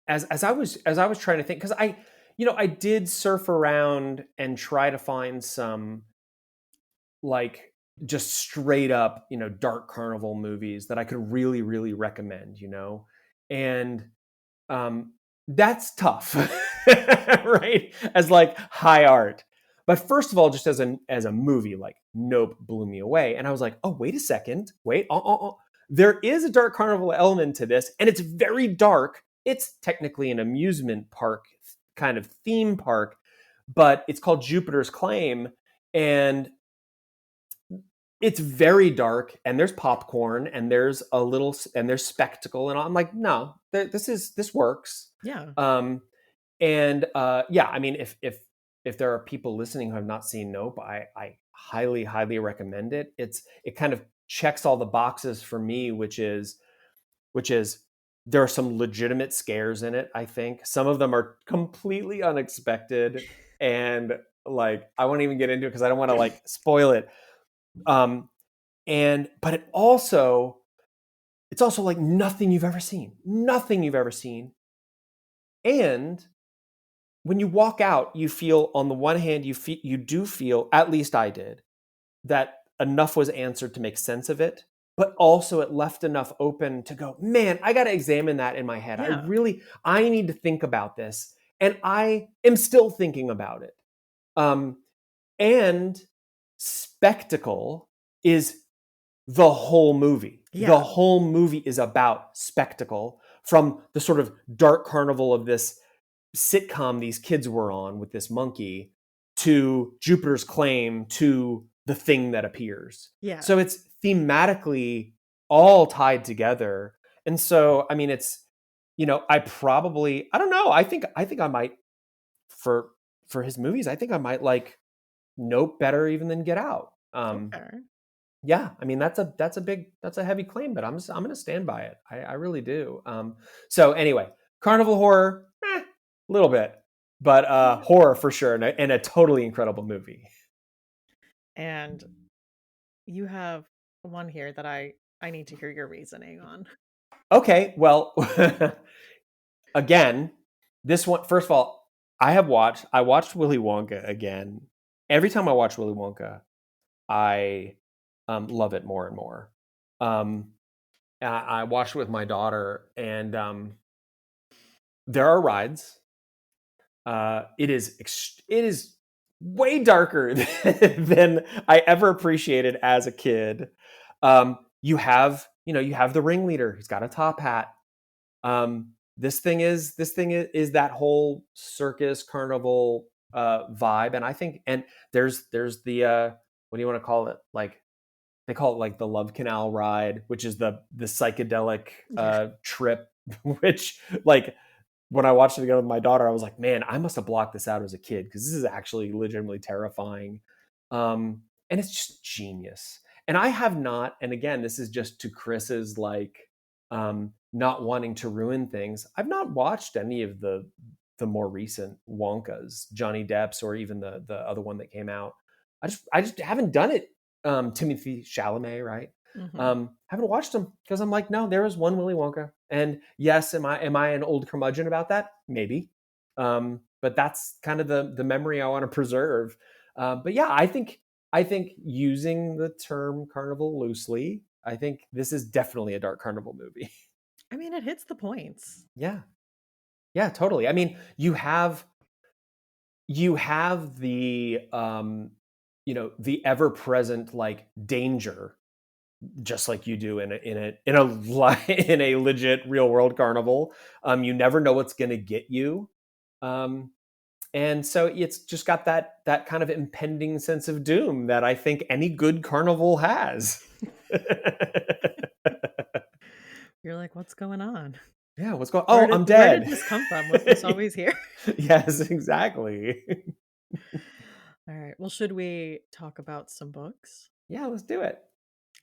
as I was trying to think, because I did surf around and try to find some, like, just straight up, dark carnival movies that I could really, really recommend, and, um, that's tough, right? As, like, high art. But first of all, just as a movie, like, Nope blew me away, and I was like, "Oh, wait a second. Wait, there is a dark carnival element to this, and it's very dark. It's technically an amusement park, kind of theme park, but it's called Jupiter's Claim, and it's very dark, and there's popcorn, and there's spectacle, and I'm like, no, this works. Yeah. And yeah, I mean, if there are people listening who have not seen Nope, I highly, highly recommend it. It kind of checks all the boxes for me, which is there are some legitimate scares in it. I think some of them are completely unexpected, and like I won't even get into it because I don't want to like spoil it. Um, and but it's also like nothing you've ever seen, and when you walk out, you feel on the one hand you do feel, at least I did, that enough was answered to make sense of it, but also it left enough open to go, man, I got to examine that in my head. Yeah. I need to think about this, and I am still thinking about it. Um, and spectacle is the whole movie. The Yeah. whole movie is about spectacle, from the sort of dark carnival of this sitcom these kids were on with this monkey to Jupiter's Claim to the thing that appears. Yeah. So it's thematically all tied together. And so, I mean, I don't know. I think I might for his movies, I think I might like Nope better even than Get Out. Okay. Yeah, I mean that's a heavy claim, but I'm gonna stand by it. I really do. So anyway, carnival horror, a little bit, but Yeah. horror for sure, and a totally incredible movie. And you have one here that I need to hear your reasoning on. Okay, well, again, this one, first of all, I watched Willy Wonka again. Every time I watch Willy Wonka, I love it more and more. Um, I watched it with my daughter, and there are rides. It is way darker than I ever appreciated as a kid. You have the ringleader. He's got a top hat. This thing is that whole circus carnival vibe, and I think and there's the what do you want to call it? Like they call it like the Love Canal ride, which is the psychedelic Yeah. trip, which like when I watched it again with my daughter, I was like, man, I must have blocked this out as a kid because this is actually legitimately terrifying. And it's just genius. And I have not, and again, this is just to Chris's like not wanting to ruin things. I've not watched any of the more recent Wonkas, Johnny Depp's, or even the other one that came out. I just haven't done it. Timothy Chalamet, right? Hmm. Haven't watched them because I'm like, no, there was one Willy Wonka, and yes, am I an old curmudgeon about that? Maybe, but that's kind of the memory I want to preserve. But yeah, I think using the term carnival loosely, I think this is definitely a dark carnival movie. I mean, it hits the points. Yeah, yeah, totally. I mean, you have the ever present like danger, just like you do in a legit real world carnival. You never know what's going to get you, um, and so it's just got that kind of impending sense of doom that I think any good carnival has. You're like, what's going on? Yeah, what's going? Where Oh, did I'm where did dead. this come from? Was this always here? Yes, exactly. All right. Well, should we talk about some books? Yeah, let's do it.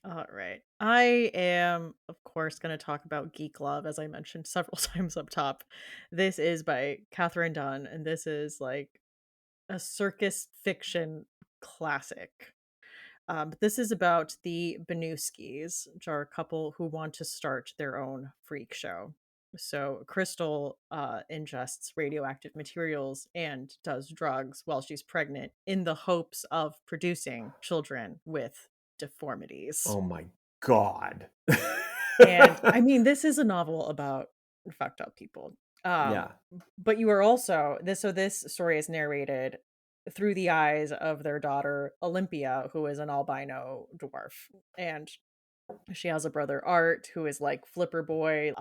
All right. I am, of course, going to talk about Geek Love, as I mentioned several times up top. This is by Catherine Dunn, and this is like a circus fiction classic. But this is about the Benuskis, which are a couple who want to start their own freak show. So Crystal ingests radioactive materials and does drugs while she's pregnant in the hopes of producing children with deformities. Oh my god. And I mean, this is a novel about fucked up people. Um, Yeah. but you are also this story is narrated through the eyes of their daughter Olympia, who is an albino dwarf. And she has a brother Art who is like Flipper Boy.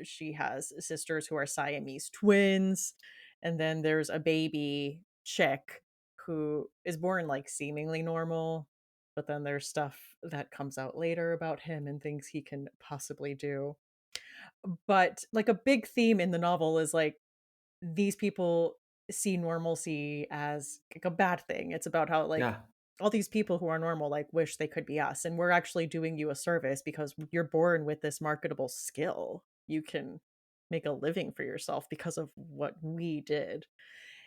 She has sisters who are Siamese twins. And then there's a baby chick who is born like seemingly normal, but then there's stuff that comes out later about him and things he can possibly do. But like a big theme in the novel is like these people see normalcy as like a bad thing. It's about how like Yeah. all these people who are normal like wish they could be us, and we're actually doing you a service because you're born with this marketable skill. You can make a living for yourself because of what we did.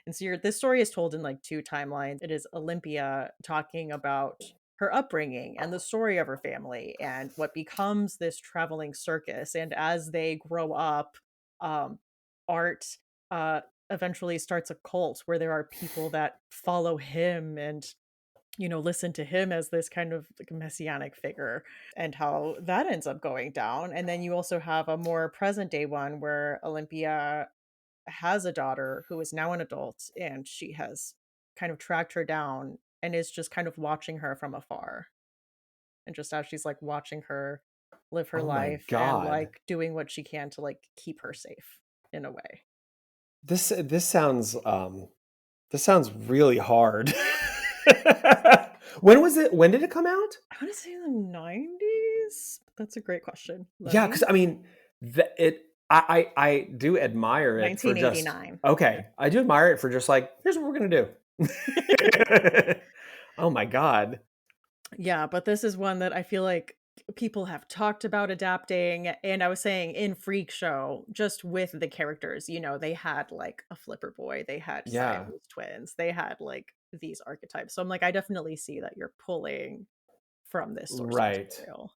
And so this story is told in like two timelines. It is Olympia talking about her upbringing and the story of her family and what becomes this traveling circus. And as they grow up, um, Art uh, eventually starts a cult where there are people that follow him and listen to him as this kind of like messianic figure, and how that ends up going down. And then you also have a more present day one where Olympia has a daughter who is now an adult, and she has kind of tracked her down and is just kind of watching her from afar. And just as she's like watching her live her Oh my life and god. like doing what she can to like keep her safe in a way. This sounds really hard. When did it come out? I want to say in the 90s. That's a great question. Let Yeah, because me I mean, the, it. I do admire it for just 1989. okay. I do admire it for just like here's what we're gonna do. Oh my god. Yeah, but this is one that I feel like people have talked about adapting. And I was saying in Freak Show, just with the characters, they had like a Flipper Boy, they had Yeah. Siamese twins, they had like these archetypes. So I'm like, I definitely see that you're pulling from this source Right. material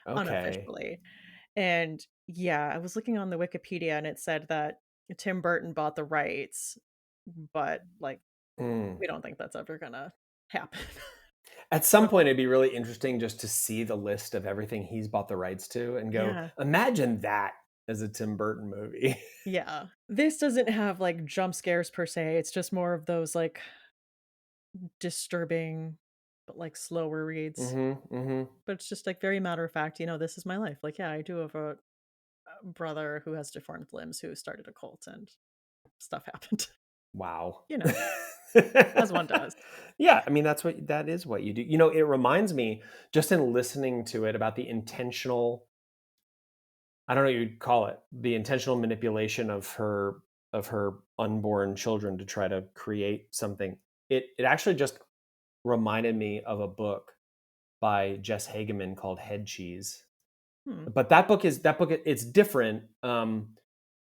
Okay. unofficially. And Yeah, I was looking on the Wikipedia and it said that Tim Burton bought the rights, but like Mm. we don't think that's ever gonna happen. At some So, point, it'd be really interesting just to see the list of everything he's bought the rights to and go, yeah. imagine that as a Tim Burton movie. Yeah. This doesn't have like jump scares per se. It's just more of those like disturbing but like slower reads. Hmm. But it's just like very matter of fact, this is my life. Like, yeah, I do have a brother who has deformed limbs who started a cult and stuff happened, Wow. you know, as one does. Yeah, I mean that is what you do. It reminds me just in listening to it about the intentional, I don't know what you'd call it, the intentional manipulation of her unborn children to try to create something. It actually just reminded me of a book by Jess Hageman called Head Cheese. Hmm. But it's different.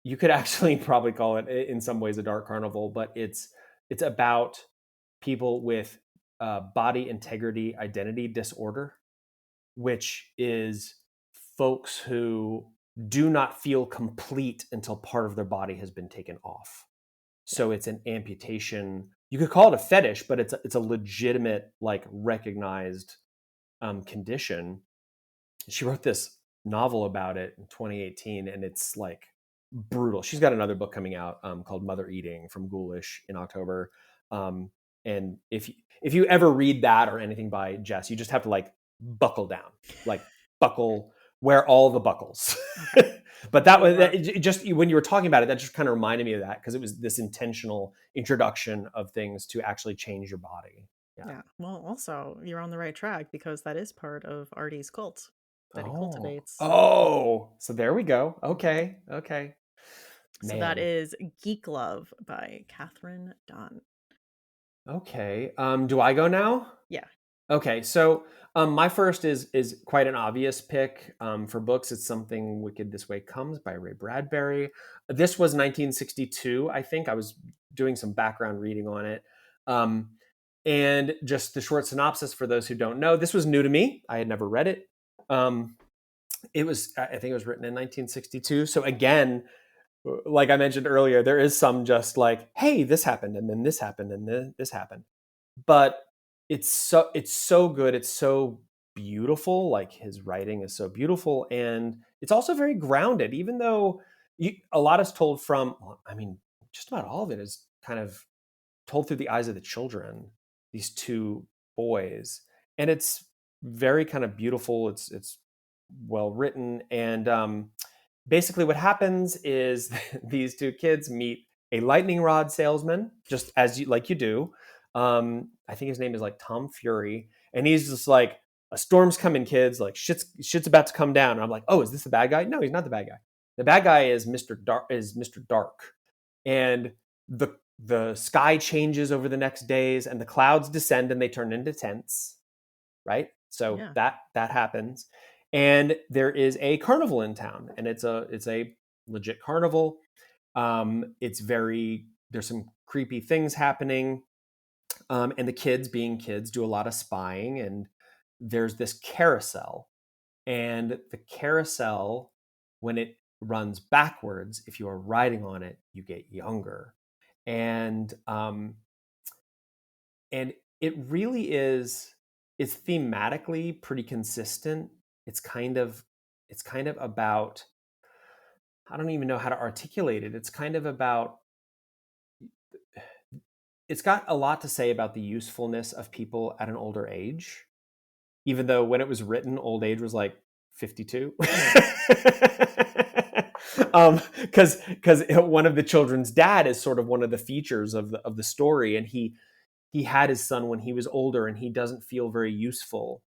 You could actually probably call it in some ways a dark carnival, but it's about people with body integrity identity disorder, which is folks who do not feel complete until part of their body has been taken off. Yeah. So it's an amputation. You could call it a fetish, but it's a legitimate, like, recognized condition. She wrote this novel about it in 2018, and it's like brutal. She's got another book coming out called Mother Eating from Ghoulish in October. Um, and if you ever read that or anything by Jess, you just have to like buckle down, like buckle, wear all the buckles. Okay. But that was For it just when you were talking about it, that just kind of reminded me of that because it was this intentional introduction of things to actually change your body. Yeah. yeah. Well, also you're on the right track because that is part of Artie's cult that he Oh. cultivates. Oh. So there we go. Mhm. Okay. Okay. So that Man. is Geek Love by Catherine Dunn. Okay. Do I go now? Yeah. Okay. So my first is quite an obvious pick for books. It's Something Wicked This Way Comes by Ray Bradbury. This was 1962. I think I was doing some background reading on it. Um, and just the short synopsis for those who don't know, this was new to me. I had never read it. Um, I think it was written in 1962. So again, like I mentioned earlier, there is some just like, hey, this happened, and then this happened, and then this happened. But it's so good. It's so beautiful. Like his writing is so beautiful, and it's also very grounded. Even though a lot is told from, well, I mean, just about all of it is kind of told through the eyes of the children. These two boys, and it's very kind of beautiful. It's well written, and basically what happens is these two kids meet a lightning rod salesman, just as you do. I think his name is like Tom Fury, and he's just like, a storm's coming, kids, like shit's about to come down. And I'm like, oh, is this the bad guy? No, he's not the bad guy. The bad guy is Mr. Dark. And the sky changes over the next days, and the clouds descend and they turn into tents, right? So Yeah. that happens, and there is a carnival in town, and it's a legit carnival. It's very There's some creepy things happening, and the kids, being kids, do a lot of spying, and there's this carousel, and the carousel, when it runs backwards, if you are riding on it, you get younger, and and it really is it's thematically pretty consistent. It's kind of about, I don't even know how to articulate it. It's kind of about, it's got a lot to say about the usefulness of people at an older age, even though when it was written, old age was like 52. Yeah. Because one of the children's dad is sort of one of the features of the story, and he had his son when he was older, and he doesn't feel very useful.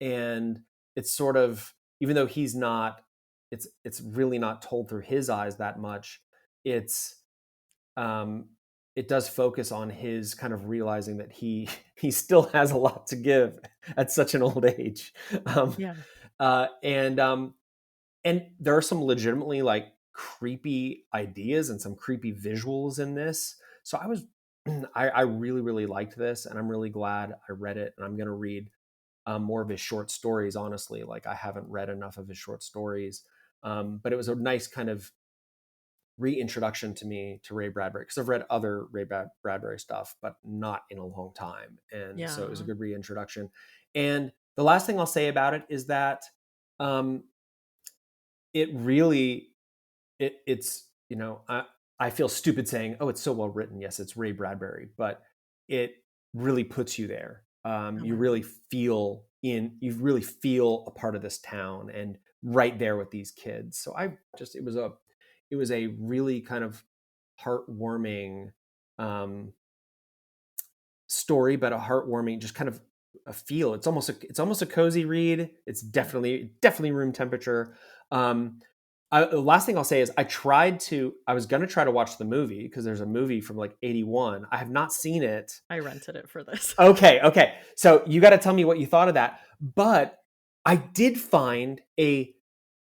And it's sort of, even though he's not, it's really not told through his eyes that much. It's um it does focus on his kind of realizing that he still has a lot to give at such an old age. um Yeah. and there are some legitimately like creepy ideas and some creepy visuals in this. So I really really liked this, and I'm really glad I read it, and I'm going to read more of his short stories. Honestly, like, I haven't read enough of his short stories. But it was a nice kind of reintroduction to me to Ray Bradbury, because I've read other Bradbury stuff, but not in a long time. And so it was a Yeah. good reintroduction. And the last thing I'll say about it is that um, it really, it's, I feel stupid saying, oh, it's so well written. Yes, it's Ray Bradbury, but it really puts you there. You really Mhm. you really feel a part of this town and right there with these kids. So it was a really kind of heartwarming story, but a heartwarming, just kind of a feel. It's almost a cozy read. It's Yeah. definitely room temperature. The last thing I'll say is I was going to try to watch the movie, because there's a movie from like 81. I have not seen it. I rented it for this. Okay. So you got to tell me what you thought of that. But I did find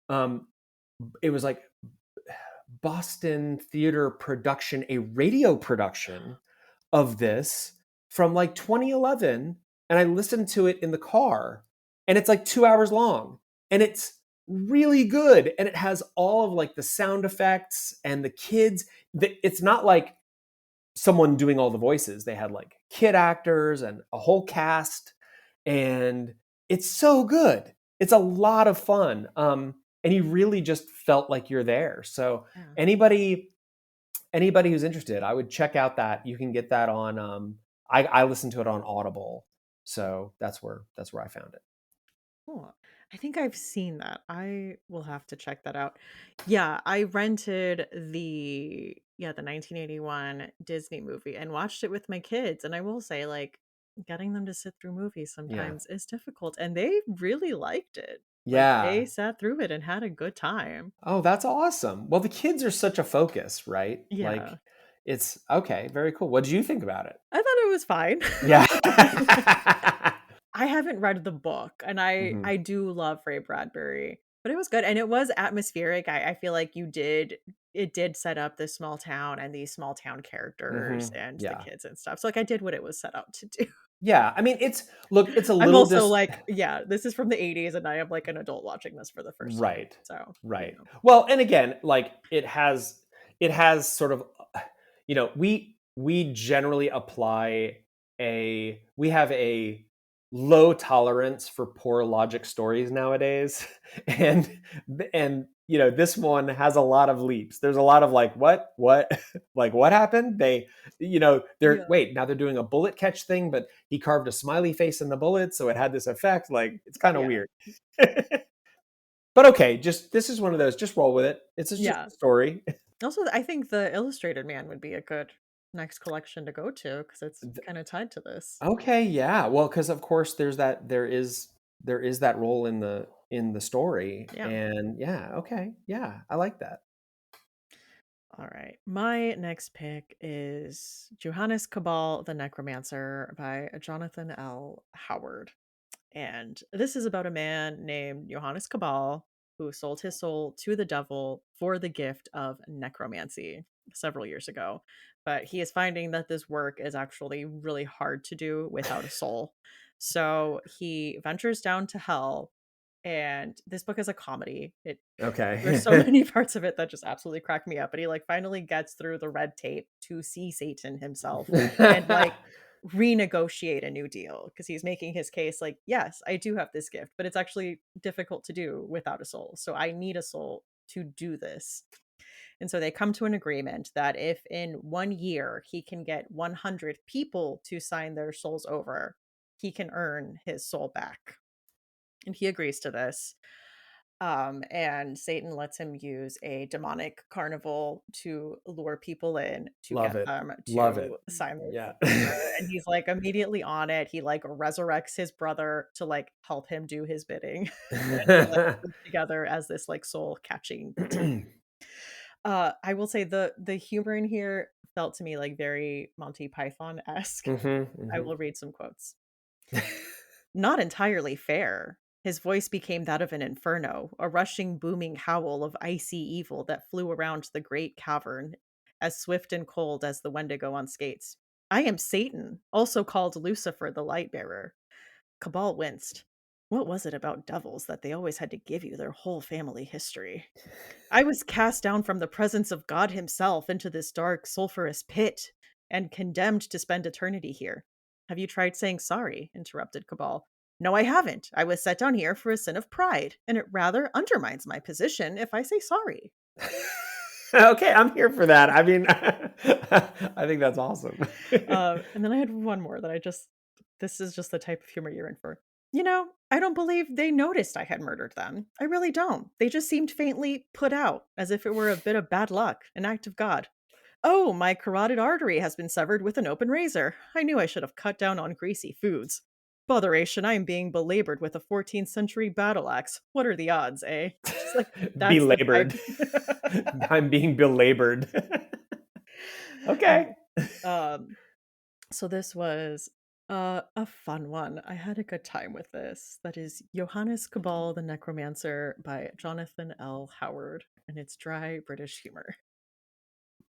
um, it was like Boston Theater production, a radio production of this from like 2011, and I listened to it in the car, and it's like 2 hours long, and it's really good, and it has all of like the sound effects and the kids. It's not like someone doing all the voices. They had like kid actors and a whole cast, and it's so good. It's a lot of fun. And you really just felt like you're there. So Yeah. anybody who's interested, I would check out that. You can get that on I listened to it on Audible. So that's where I found it. Cool. I think I've seen that. I will have to check that out. Yeah, I rented the 1981 Disney movie and watched it with my kids, and I will say, like, getting them to sit through movies Yeah. sometimes is difficult, and they really liked it. Like, they Yeah. sat through it and had a good time. Oh, that's awesome. Well, the kids are such a focus, right? Yeah. Like, it's okay, very cool. What did you think about it? I thought it was fine. Yeah. I haven't read the book, and I Mhm. I do love Ray Bradbury, but it was good, and it was atmospheric. I feel like it did set up this small town and these small town characters Mhm. and the Yeah. kids and stuff. So, like, I did what it was set out to do. Yeah, I mean, it's a I'm little also dis like, yeah, this is from the '80s, and I am like an adult watching this for the first time. right. So, Right. Well, and again, like it has sort of we generally apply we have a low tolerance for poor logic stories nowadays. and this one has a lot of leaps. There's a lot of like what like what happened? They're yeah, wait, now they're doing a bullet catch thing, but he carved a smiley face in the bullet, so it had this effect. Like, it's kind of yeah, weird. But okay, just this is one of those. Just roll with it. It's just yeah. a story. Also, I think the Illustrated Man would be a good next collection to go to because it's kind of tied to this. Okay, yeah. Well, because of course there is that role in the story, Yeah. and yeah. Okay, yeah. I like that. All right. My next pick is Johannes Cabal the Necromancer by Jonathan L. Howard. And this is about a man named Johannes Cabal who sold his soul to the devil for the gift of necromancy several years ago. But he is finding that this work is actually really hard to do without a soul. So he ventures down to hell, and this book is a comedy. There's so Okay. many parts of it that just absolutely crack me up, but he, like, finally gets through the red tape to see Satan himself and, like, renegotiate a new deal because he's making his case like, "Yes, I do have this gift, but it's actually difficult to do without a soul, so I need a soul to do this." And so they come to an agreement that if in 1 year he can get 100 people to sign their souls over, he can earn his soul back, and he agrees to this. And Satan lets him use a demonic carnival to lure people in to Love get it. them Love it. to sign their Yeah. souls over. And he's like immediately on it. He like resurrects his brother to like help him do his bidding. And they like work together as this like soul catching team. I will say the humor in here felt to me like very Monty Python-esque. Mhm, I mhm. will read some quotes. Not entirely fair. His voice became that of an inferno, a rushing, booming howl of icy evil that flew around the great cavern, as swift and cold as the Wendigo on skates. I am Satan, also called Lucifer the Light Bearer. Cabal winced. What was it about devils that they always had to give you their whole family history? I was cast down from the presence of God himself into this dark, sulphurous pit and condemned to spend eternity here. Have you tried saying sorry? Interrupted Cabal. No, I haven't. I was set down here for a sin of pride, and it rather undermines my position if I say sorry. Okay, I'm here for that. I mean, I think that's awesome. And then I had one more that this is just the type of humor you're in for. I don't believe they noticed I had murdered them. I really don't. They just seemed faintly put out, as if it were a bit of bad luck, an act of God. Oh, my carotid artery has been severed with an open razor. I knew I should have cut down on greasy foods. Botheration, I am being belabored with a 14th century battle axe. What are the odds, eh? Just like, that's the type. Belabored. I'm being belabored. Okay. um, so this was a fun one. I had a good time with this. That is Johannes Cabal the Necromancer by Jonathan L. Howard, and it's dry British humor.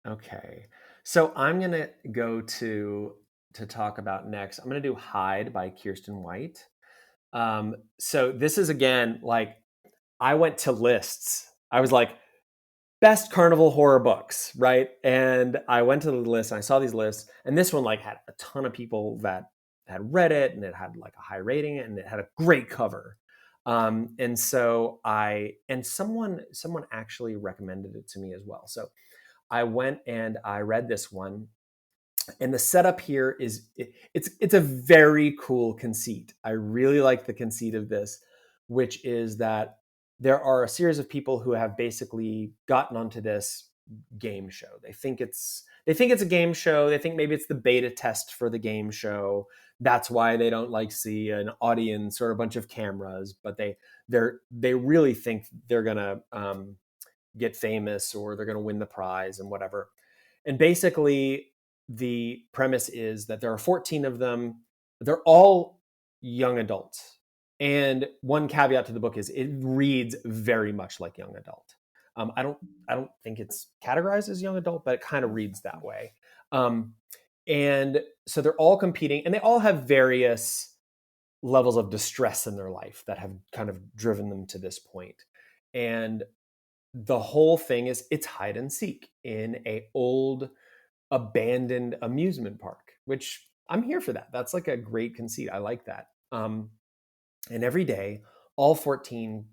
Okay. So I'm going to go to talk about next. I'm going to do Hide by Kirsten White. So this is again like I went to lists. I was like best carnival horror books, right? And I went to the list and I saw these lists, and this one like had a ton of people that had read it, and it had like a high rating, and it had a great cover. And so someone actually recommended it to me as well. So I went and I read this one, and the setup here is it's a very cool conceit. I really like the conceit of this, which is that there are a series of people who have basically gotten onto this game show. They think it's a game show. They think maybe it's the beta test for the game show. That's why they don't like see an audience or a bunch of cameras, but they really think they're gonna get famous or they're gonna win the prize and whatever. And basically, the premise is that there are 14 of them. They're all young adults. And one caveat to the book is it reads very much like young adult. I don't think it's categorized as young adult, but it kind of reads that way. And so they're all competing, and they all have various levels of distress in their life that have kind of driven them to this point. And the whole thing is it's hide and seek in a old abandoned amusement park, which I'm here for that. That's like a great conceit. I like that. And every day, all 14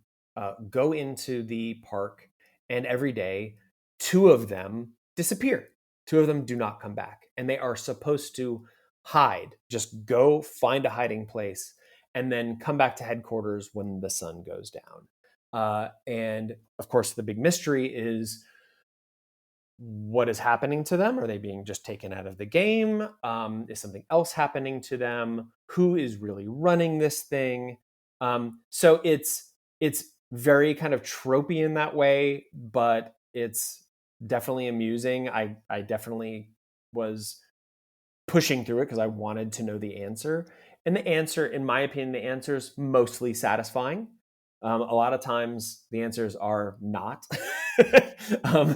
go into the park, and every day, two of them disappear. Two of them do not come back. And they are supposed to hide, just go find a hiding place, and then come back to headquarters when the sun goes down. And of course, the big mystery is what is happening to them? Are they being just taken out of the game? Is something else happening to them? Who is really running this thing? So it's very kind of tropey in that way, but it's definitely amusing. I definitely was pushing through it because I wanted to know the answer. And the answer, in my opinion, the answer is mostly satisfying. A lot of times the answers are not. um,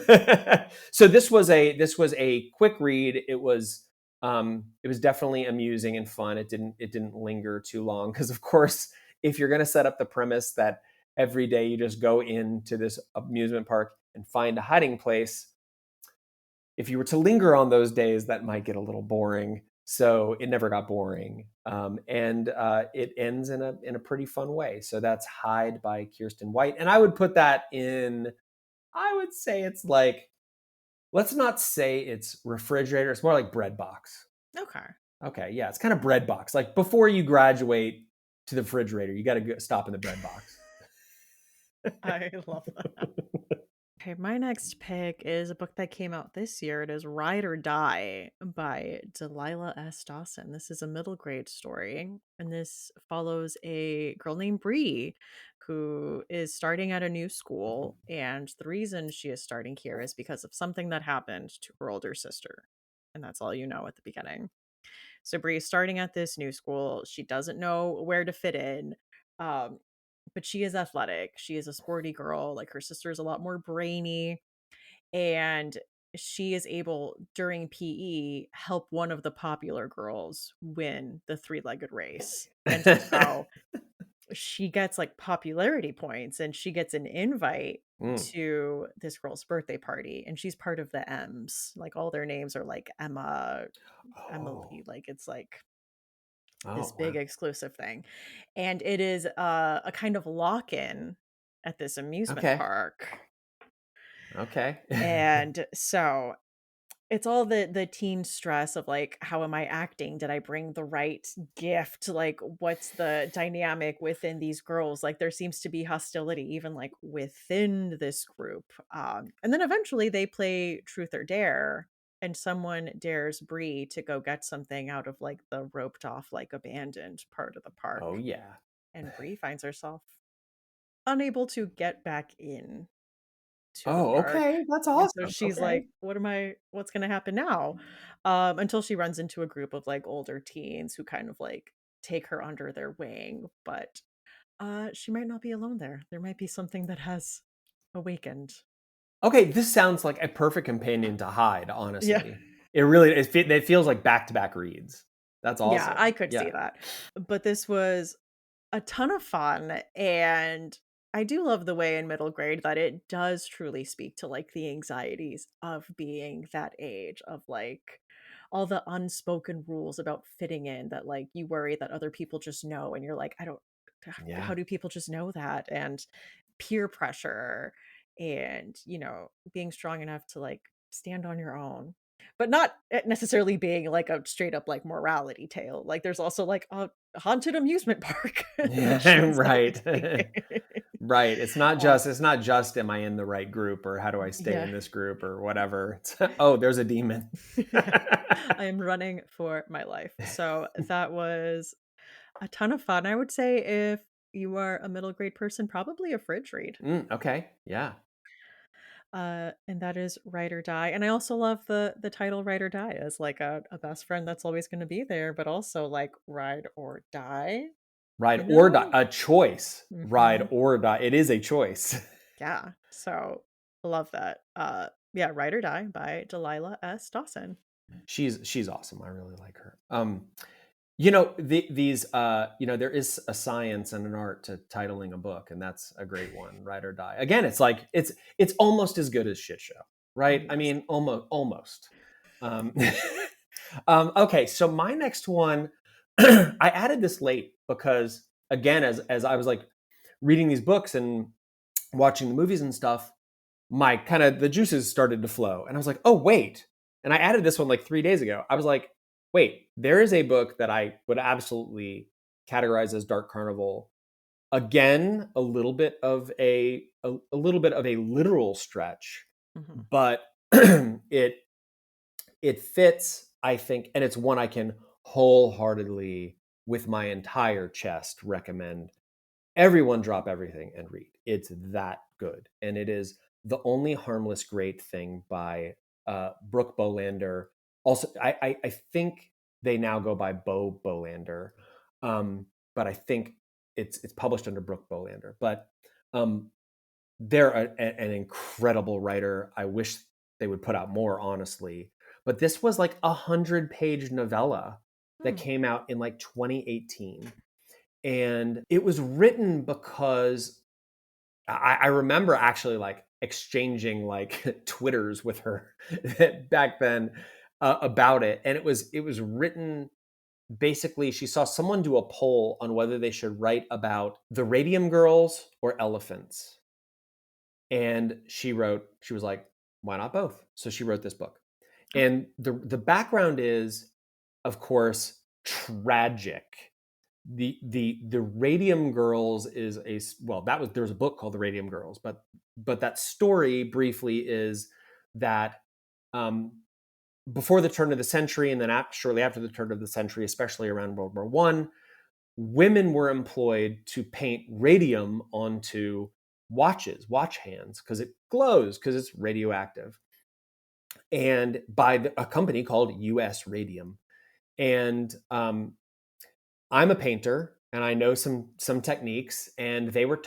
so this was a quick read. It was definitely amusing and fun. It didn't linger too long because, of course, if you're going to set up the premise that every day you just go into this amusement park and find a hiding place, if you were to linger on those days, that might get a little boring. So it never got boring, and it ends in a pretty fun way. So that's Hide by Kirsten White, and I would put that in. I would say it's like, let's not say it's refrigerator. It's more like bread box. Okay. Okay, yeah, it's kind of bread box. Like before you graduate to the refrigerator, you got to stop in the bread box. I love that. Okay, my next pick is a book that came out this year. It is Ride or Die by Delilah S. Dawson. This is a middle grade story, and this follows a girl named Bree who is starting at a new school. And the reason she is starting here is because of something that happened to her older sister. And that's all you know at the beginning. So Bree is starting at this new school. She doesn't know where to fit in. Um, but she is athletic. She is a sporty girl. Like her sister is a lot more brainy. And she is able during PE help one of the popular girls win the three-legged race. And somehow she gets like popularity points and she gets an invite Mm. to this girl's birthday party, and she's part of the M's. Like all their names are like Emma, Oh. Emily, like it's like this Oh, big wow. exclusive thing. And it is a kind of lock-in at this amusement Okay. park. Okay. And so it's all the teen stress of, like, how am I acting? Did I bring the right gift? Like, what's the dynamic within these girls? Like, there seems to be hostility even, like, within this group. And then eventually they play truth or dare, and someone dares Bree to go get something out of, like, the roped off, like, abandoned part of the park, Oh, yeah. and Bree finds herself unable to get back in to the Oh, park. okay. That's And so awesome. she's Okay. like, what's gonna happen now?" Until she runs into a group of, like, older teens who kind of, like, take her under their wing, but, she might not be alone there. There might be something that has awakened. Okay, this sounds like a perfect companion to Hyde, Yeah. honestly. It feels like back-to-back reads. That's Yeah, I awesome. could see Yeah. that. But this was a ton of fun, and I do love the way in middle grade that it does truly speak to, like, the anxieties of being that age, of, like, all the unspoken rules about fitting in that, like, you worry that other people just know, and you're like, "I don't how Yeah. do people just know that?" And peer pressure and, being strong enough to, like, stand on your own. But not, necessarily being like a straight up, like, morality tale. Like, there's also, like, a haunted amusement park that she Yeah, ends up right. escaping. Right. It's not Uh, just it's not just am I in the right group or how do I stay yeah. in this group or whatever. It's, oh, there's a demon. Yeah. I am running for my life. So, that was a ton of fun. I would say if you are a middle grade person, probably a fridge read. Okay. Yeah. And that is Ride or Die. And I also love the title Ride or Die as, like, a best friend that's always gonna be there, but also, like, ride or die, Ride you or die. know? A choice. Ride Mhm. or die. It is a choice. Yeah, so I love that. Yeah, Ride or Die by Delilah S. Dawson. She's awesome. I really like her. There is a science and an art to titling a book, and that's a great one, Ride or Die. Again, it's like it's almost as good as Shit Show, Oh, right? I yes. mean, almost. Um, okay, so my next one, I added this late because again, as I was like reading these books and watching the movies and stuff, my kind of the juices started to flow. And I was like, oh, wait. And I added this one like 3 days ago. I was like, wait, there is a book that I would absolutely categorize as Dark Carnival. Again, a little bit of a literal stretch, Mhm. but it fits, I think, and it's one I can wholeheartedly, with my entire chest, recommend everyone drop everything and read. It's that good. And it is The Only Harmless Great Thing by Brooke Bolander. Also, I think they now go by Bo Bolander, but I think it's published under Brooke Bolander. But um, they're an incredible writer. I wish they would put out more, honestly. But this was like 100-page novella that Hmm. came out in like 2018, and it was written because I remember actually like exchanging like Twitters with her back then about it, and it was written basically. She saw someone do a poll on whether they should write about the Radium Girls or elephants, and she was like, why not both? So she wrote this book, Okay. and the background is, of course, tragic. The Radium Girls is there was a book called The Radium Girls, but that story briefly is that um, before the turn of the century, and then shortly after the turn of the century, especially around World War I, women were employed to paint radium onto watch hands, because it glows, because it's radioactive, and by a company called US Radium. And I'm a painter and I know some techniques, and they were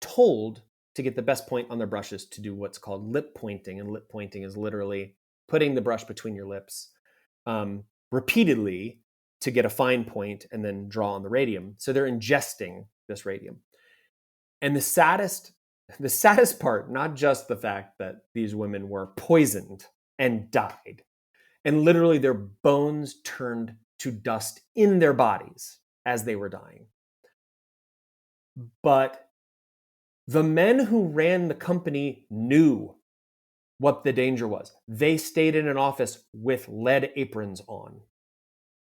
told to get the best point on their brushes to do what's called lip pointing, and lip pointing is literally putting the brush between your lips repeatedly to get a fine point and then draw on the radium. So they're ingesting this radium. And the saddest part, not just the fact that these women were poisoned and died, and literally their bones turned to dust in their bodies as they were dying. But the men who ran the company knew what the danger was. They stayed in an office with lead aprons on,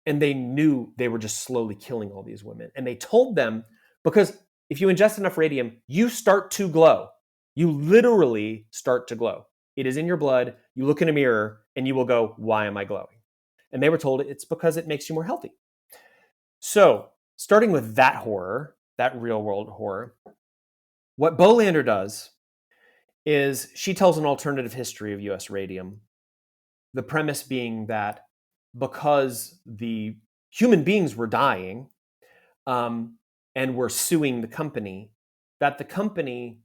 and they knew they were just slowly killing all these women. And they told them, because if you ingest enough radium, you start to glow. You literally start to glow. It is in your blood. You look in a mirror and you will go, why am I glowing? And they were told it's because it makes you more healthy. So, starting with that horror, that real world horror, what Bolander does is she tells an alternative history of US radium. The premise being that because the human beings were dying and were suing the company, that the company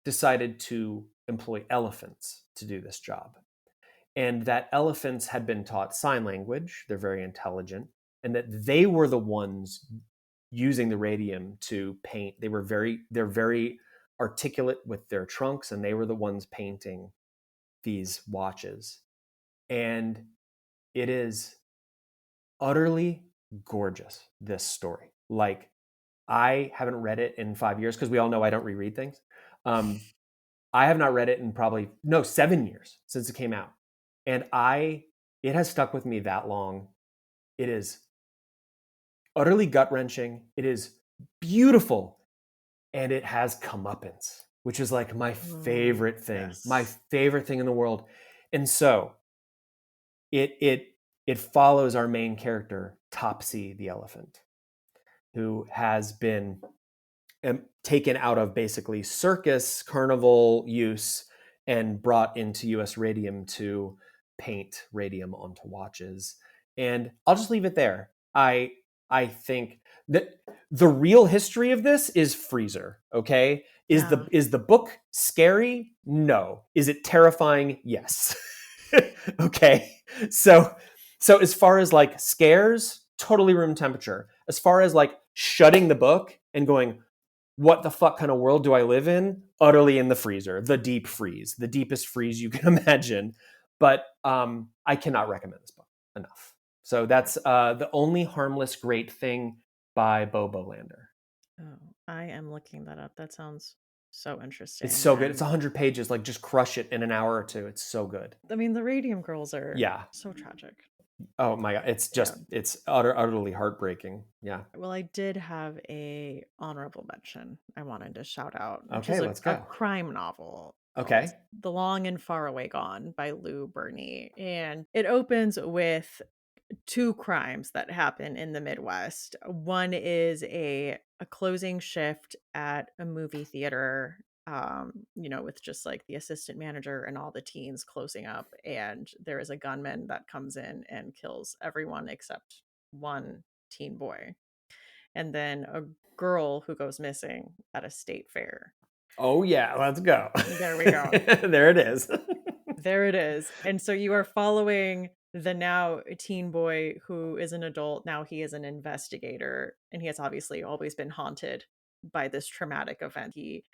decided to employ elephants to do this job. And that elephants had been taught sign language, they're very intelligent, and that they were the ones using the radium to paint. They're very articulate with their trunks, and they were the ones painting these watches. And it is utterly gorgeous, this story. Like, I haven't read it in 5 years because we all know I don't reread things. I have not read it in probably 7 years since it came out, and it has stuck with me that long. It is utterly gut wrenching. It is beautiful, and it has comeuppance, which is like my favorite thing, my Yes. favorite thing in the world. And so it follows our main character, Topsy the elephant, who has been taken out of basically circus carnival use and brought into US radium to paint radium onto watches. And I'll just leave it there. I think that the real history of this is Freezer, okay? Yeah. Is the book scary? No. Is it terrifying? Yes. Okay. So as far as like scares, totally room temperature. As far as like shutting the book and going, what the fuck kind of world do I live in? Utterly in the freezer, the deep freeze, the deepest freeze you can imagine. But I cannot recommend this book enough. So that's The Only Harmless Great Thing by Bo Bolander. Oh, I am looking that up. That sounds so It's interesting. so good. It's And 100 pages. Like, just crush it in an hour or two. It's so good. I mean, the Radium Girls are Yeah. so tragic. Oh my God. Yeah. It's utterly heartbreaking. Yeah. Well, I did have a honorable mention I wanted to shout out, which is Okay, let's a go. crime novel called Okay. The Long and Far Away Gone by Lou Berney. And it opens with two crimes that happen in the Midwest. One is a closing shift at a movie theater, with just like the assistant manager and all the teens closing up, and there is a gunman that comes in and kills everyone except one teen boy. And then a girl who goes missing at a state fair. Oh yeah, let's go. There we go. There it is. There it is. And so you are following the now teen boy who is an adult. Now he is an investigator, and he has obviously always been haunted by this traumatic event. He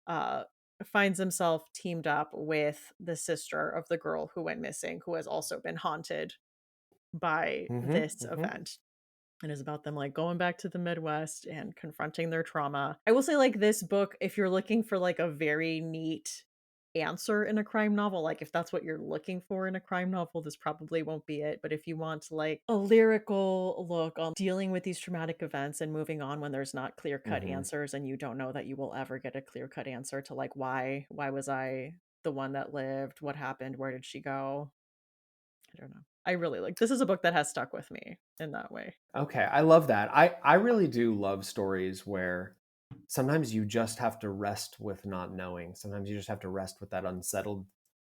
uh, finds himself teamed up with the sister of the girl who went missing, who has also been haunted by Mm-hmm, this mm-hmm. event. And is about them like going back to the Midwest and confronting their trauma. I will say, like, this book, if you're looking for like a very neat answer in a crime novel, like if that's what you're looking for in a crime novel, this probably won't be it. But if you want like a lyrical look on dealing with these traumatic events and moving on when there's not clear-cut Mm-hmm. answers, and you don't know that you will ever get a clear-cut answer to like why was I the one that lived, what happened, where did she go, I don't know. I really like this. Is a book that has stuck with me in that way. Okay, I love that. I really do love stories where sometimes you just have to rest with not knowing. Sometimes you just have to rest with that unsettled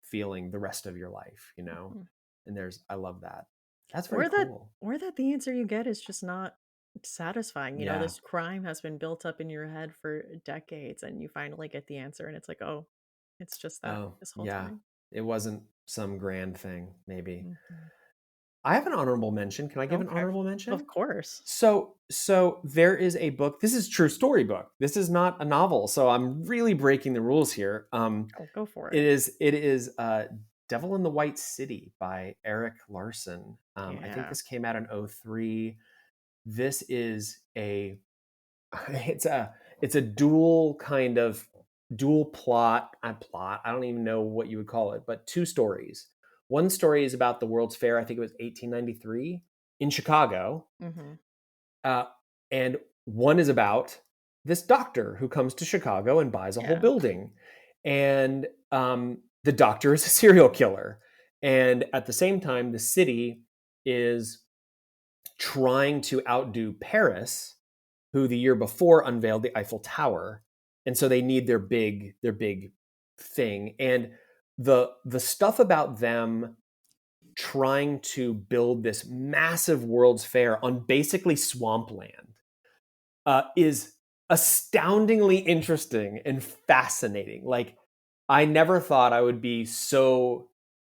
feeling the rest of your life, you know? Mhm. And I love that. That's very Or that cool. or that the answer you get is just not satisfying. Yeah. This crime has been built up in your head for decades, and you finally get the answer and it's like, "Oh, it's just that Oh, this whole yeah. time." It wasn't some grand thing, maybe. Mhm. I have an honorable mention. Can I give an Okay. honorable Of mention? course. So there is a book. This is a true story book. This is not a novel. So I'm really breaking the rules here. Oh, go for it. It is Devil in the White City by Eric Larson. I think Yeah. this came out in '03. This is a it's a dual kind of dual plot. I don't even know what you would call it, but two stories. One story is about the World's Fair. I think it was 1893 in Chicago, Hmm. uh, and one is about this doctor who comes to Chicago and buys a whole Yeah. building, and the doctor is a serial killer, and at the same time, the city is trying to outdo Paris, who the year before unveiled the Eiffel Tower, and so they need their big thing. And the stuff about them trying to build this massive World's Fair on basically swampland is astoundingly interesting and fascinating. Like, I never thought I would be so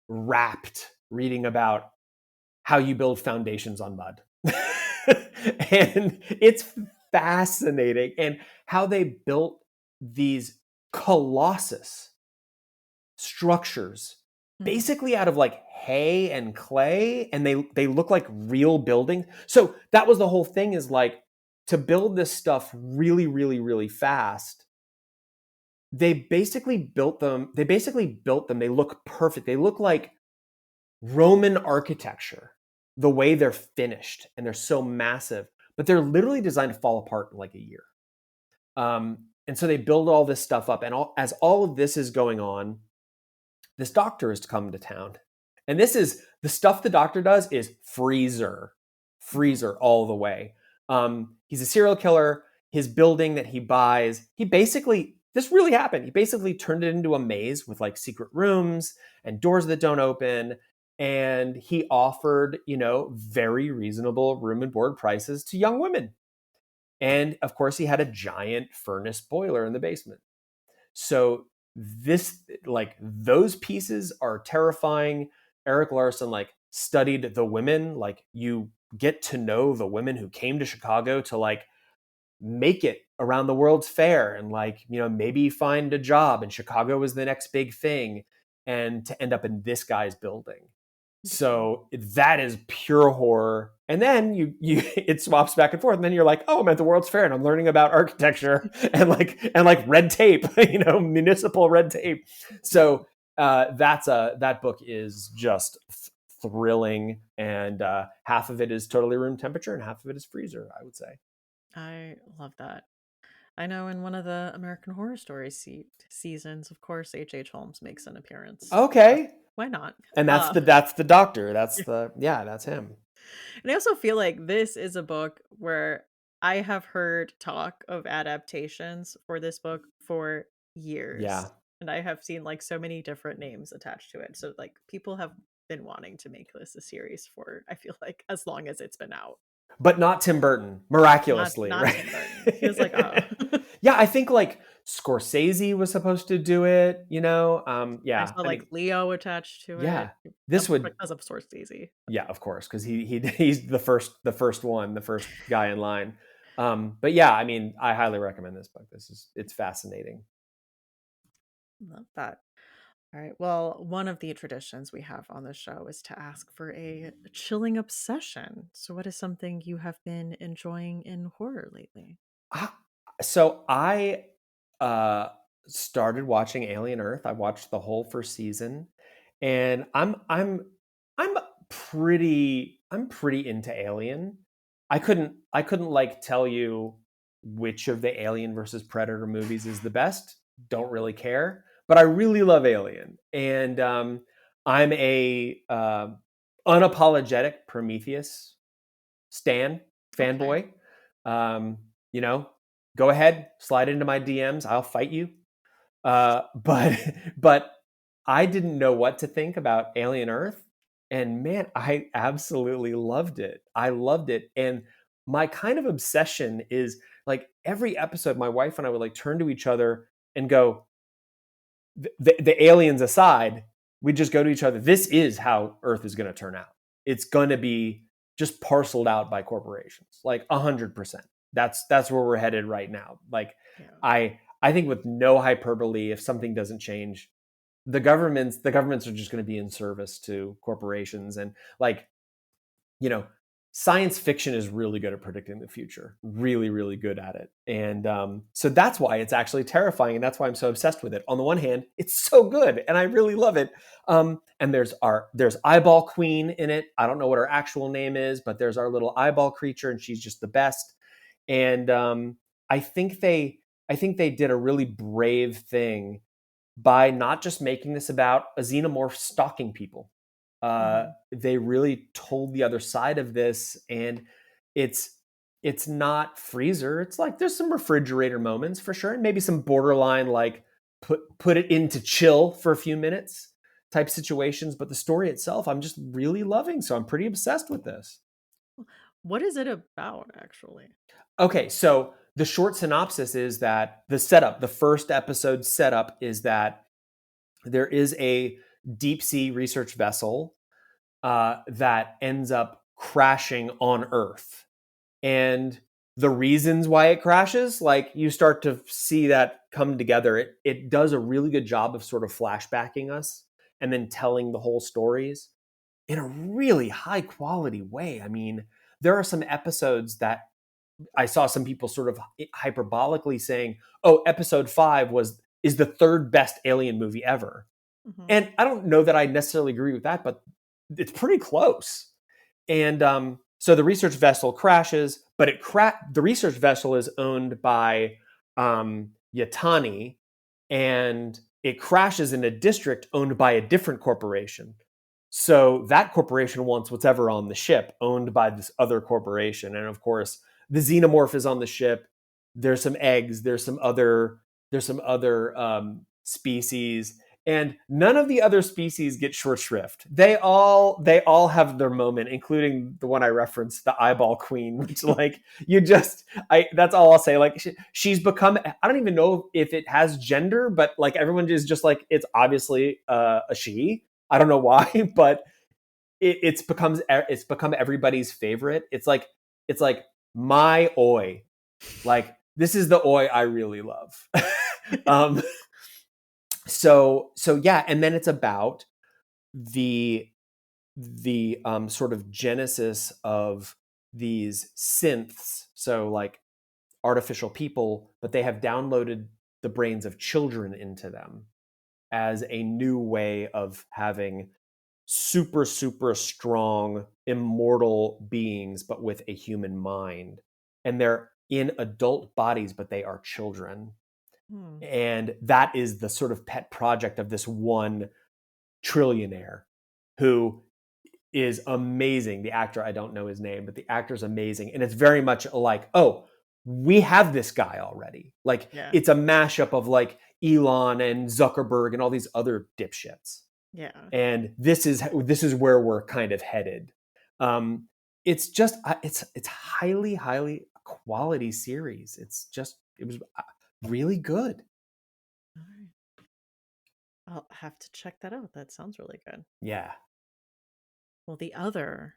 rapt reading about how you build foundations on mud. And it's fascinating, and how they built these colossus structures Hmm. basically out of like hay and clay, and they look like real buildings. So that was the whole thing, is like, to build this stuff really really really fast, they basically built them. They look perfect. They look like Roman architecture, the way they're finished, and they're so massive, but they're literally designed to fall apart in like a year. And so they build all this stuff up, and as all of this is going on, this doctor is to come to town, and this is the stuff the doctor does is Hmm. freezer all the way. He's a serial killer. His building that he buys, he basically this really happened. He basically turned it into a maze with like secret rooms and doors that don't open. And he offered, very reasonable room and board prices to young women. And of course, he had a giant furnace boiler in the basement. So this, like, those pieces are terrifying. Eric Larson like studied the women. Like, you get to know the women who came to Chicago to like make it around the World's Fair, and like, maybe find a job, and Chicago was the next big thing, and to end up in this guy's building. Yeah. So that is pure horror. And then you it swaps back and forth, and then you're like, oh, I'm at the World's Fair and I'm learning about architecture and like red tape, municipal red tape. So that book is just thrilling, and half of it is totally room temperature and half of it is freezer, I would say. I love that. I know in one of the American Horror Story seasons, of course, H. Holmes makes an appearance. Okay. Why not? And that's Uh, the doctor. That's him. and I also feel like this is a book where I have heard talk of adaptations for this book for Yeah. years. And I have seen like so many different names attached to it. So like people have been wanting to make this a series for, I feel like, as long as it's been out. But not Tim Burton, Not miraculously, not right? Tim Burton. He was like, oh. Yeah, I think like Scorsese was supposed to do it, I yeah. saw I like mean, Leo attached to yeah. it. This would Because of Scorsese. Yeah, of course, because he's the first guy in line. But yeah, I mean, I highly recommend this book. It's fascinating. Love that. All right. Well, one of the traditions we have on the show is to ask for a chilling obsession. So, what is something you have been enjoying in horror lately? Ah, So I uh, started watching Alien Earth. I watched the whole first season, and I'm pretty into Alien. I couldn't like tell you which of the Alien versus Predator movies is the best. Don't really care, but I really love Alien, and I'm a unapologetic Prometheus stan Okay. fanboy. Um, you know, Go ahead, slide into my DMs. I'll fight you. But but I didn't know what to think about Alien Earth, and man, I absolutely loved it. I loved it, and my kind of obsession is like every episode, my wife and I would like turn to each other and go, the aliens aside, we just go to each other. This is how Earth is going to turn out. it's going to be just parceled out by corporations, like 100%. That's where we're headed right now. Like, Yeah. I think with no hyperbole, if something doesn't change, the governments are just going to be in service to corporations. And like, you know, science fiction is really good at predicting the future, really, really good at it. And so that's why it's actually terrifying. And that's why I'm so obsessed with it. On the one hand, it's so good and I really love it. And there's Eyeball Queen in it. I don't know what her actual name is, but there's our little eyeball creature and she's just the best. And I think they did a really brave thing by not just making this about a xenomorph stalking people. They really told the other side of this, and it's not freezer. It's like there's some refrigerator moments for sure, and maybe some borderline like put it into chill for a few minutes type situations. But the story itself, I'm just really loving. So I'm pretty obsessed with this. What is it about, actually? Okay, so the short synopsis is that the first episode setup is that there is a deep sea research vessel that ends up crashing on Earth. And the reasons why it crashes, like you start to see that come together. It does a really good job of sort of flashbacking us and then telling the whole stories in a really high quality way. I mean, there are some episodes that I saw some people sort of hyperbolically saying, "Oh, episode 5 is the third best Alien movie ever." And I don't know that I necessarily agree with that, but it's pretty close. And so the research vessel crashes, but the research vessel is owned by Yatani, and it crashes in a district owned by a different corporation. So that corporation wants whatever on the ship owned by this other corporation. And of course, the xenomorph is on the ship. There's some eggs. There's some other species, and none of the other species get short shrift. They all have their moment, including the one I referenced, the eyeball queen, which like that's all I'll say. Like she's become, I don't even know if it has gender, but like everyone is just like, it's obviously a she. I don't know why, but it's become everybody's favorite. It's like my oi, like this is the oi I really love. So yeah, and then it's about the sort of genesis of these synths. So like artificial people, but they have downloaded the brains of children into them as a new way of having super, super strong, immortal beings, but with a human mind. And they're in adult bodies, but they are children. And that is the sort of pet project of this one trillionaire who is amazing. The actor, I don't know his name, but the actor's amazing. And it's very much like, oh, we have this guy already. Like it's a mashup of like Elon and Zuckerberg and all these other dipshits. Yeah. And this is where we're kind of headed. It's just it's highly, highly quality series. It was really good. All right. I'll have to check that out. That sounds really good. Yeah. Well, the other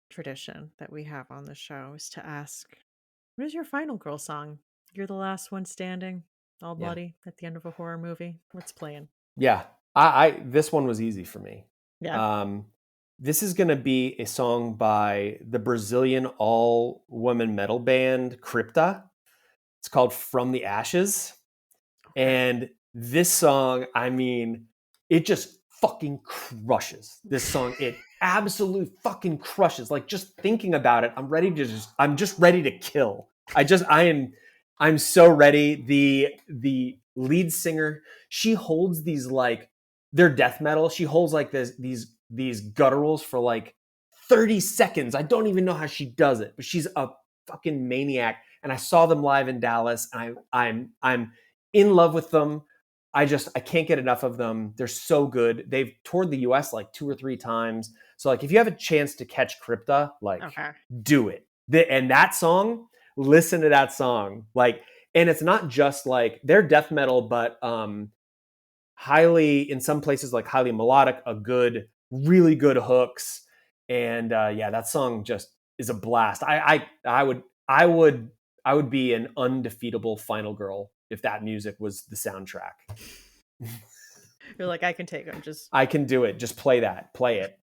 tradition that we have on the show is to ask, what is your final girl song? You're the last one standing, all bloody at the end of a horror movie. What's playing? Yeah. I this one was easy for me. Yeah. This is going to be a song by the Brazilian all-woman metal band Crypta. It's called From the Ashes. Okay. And this song, I mean, it just fucking crushes. This song, it absolutely fucking crushes. Like just thinking about it, I'm just ready to kill. I'm so ready. The lead singer, she holds these like, they're death metal. She holds like these gutturals for like 30 seconds. I don't even know how she does it, but she's a fucking maniac. And I saw them live in Dallas, and I'm in love with them. I can't get enough of them. They're so good. They've toured the US like 2 or 3 times. So like if you have a chance to catch Crypta, like do it. And that song, listen to that song. Like, and it's not just like they're death metal, but highly, in some places, like highly melodic, really good hooks. And yeah, that song just is a blast. I would be an undefeatable final girl if that music was the soundtrack. You're like, I can take them. Just I can do it. Just play that. Play it.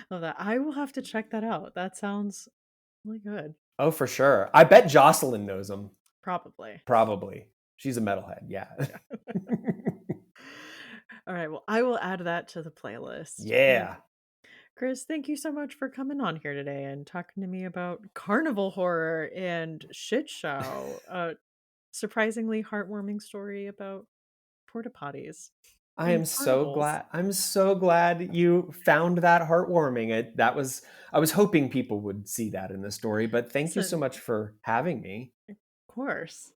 love that. I will have to check that out. That sounds really good. Oh, for sure. I bet Jocelyn knows them. Probably. Probably. She's a metalhead. Yeah. Yeah. All right. Well, I will add that to the playlist. But Yeah. Chris, thank you so much for coming on here today and talking to me about carnival horror and shit show. Surprisingly heartwarming story about porta potties I and am so carnivals. glad. I'm so glad you found that heartwarming. I was hoping people would see that in the story, but thank you so Listen, much for having me. of course.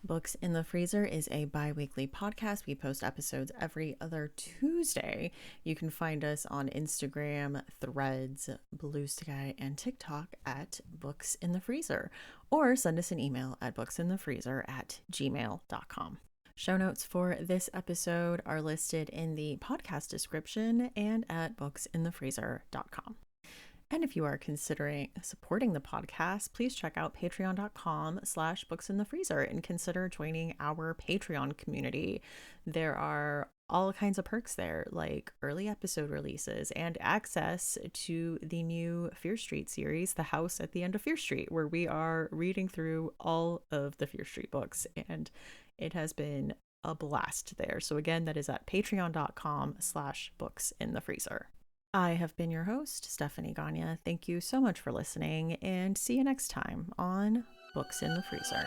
Books in the Freezer is a bi weekly podcast. We post episodes every other Tuesday. You can find us on Instagram, Threads, Blue Sky, and TikTok at Books in the Freezer, or send us an email at booksinthefreezer@gmail.com. Show notes for this episode are listed in the podcast description and at booksinthefreezer.com. And if you are considering supporting the podcast, please check out patreon.com/booksinthefreezer and consider joining our Patreon community. There are all kinds of perks there, like early episode releases and access to the new Fear Street series, The House at the End of Fear Street, where we are reading through all of the Fear Street books. And it has been a blast there. So again, that is at patreon.com/booksinthefreezer. I have been your host, Stephanie Gagne. Thank you so much for listening, and see you next time on Books in the Freezer.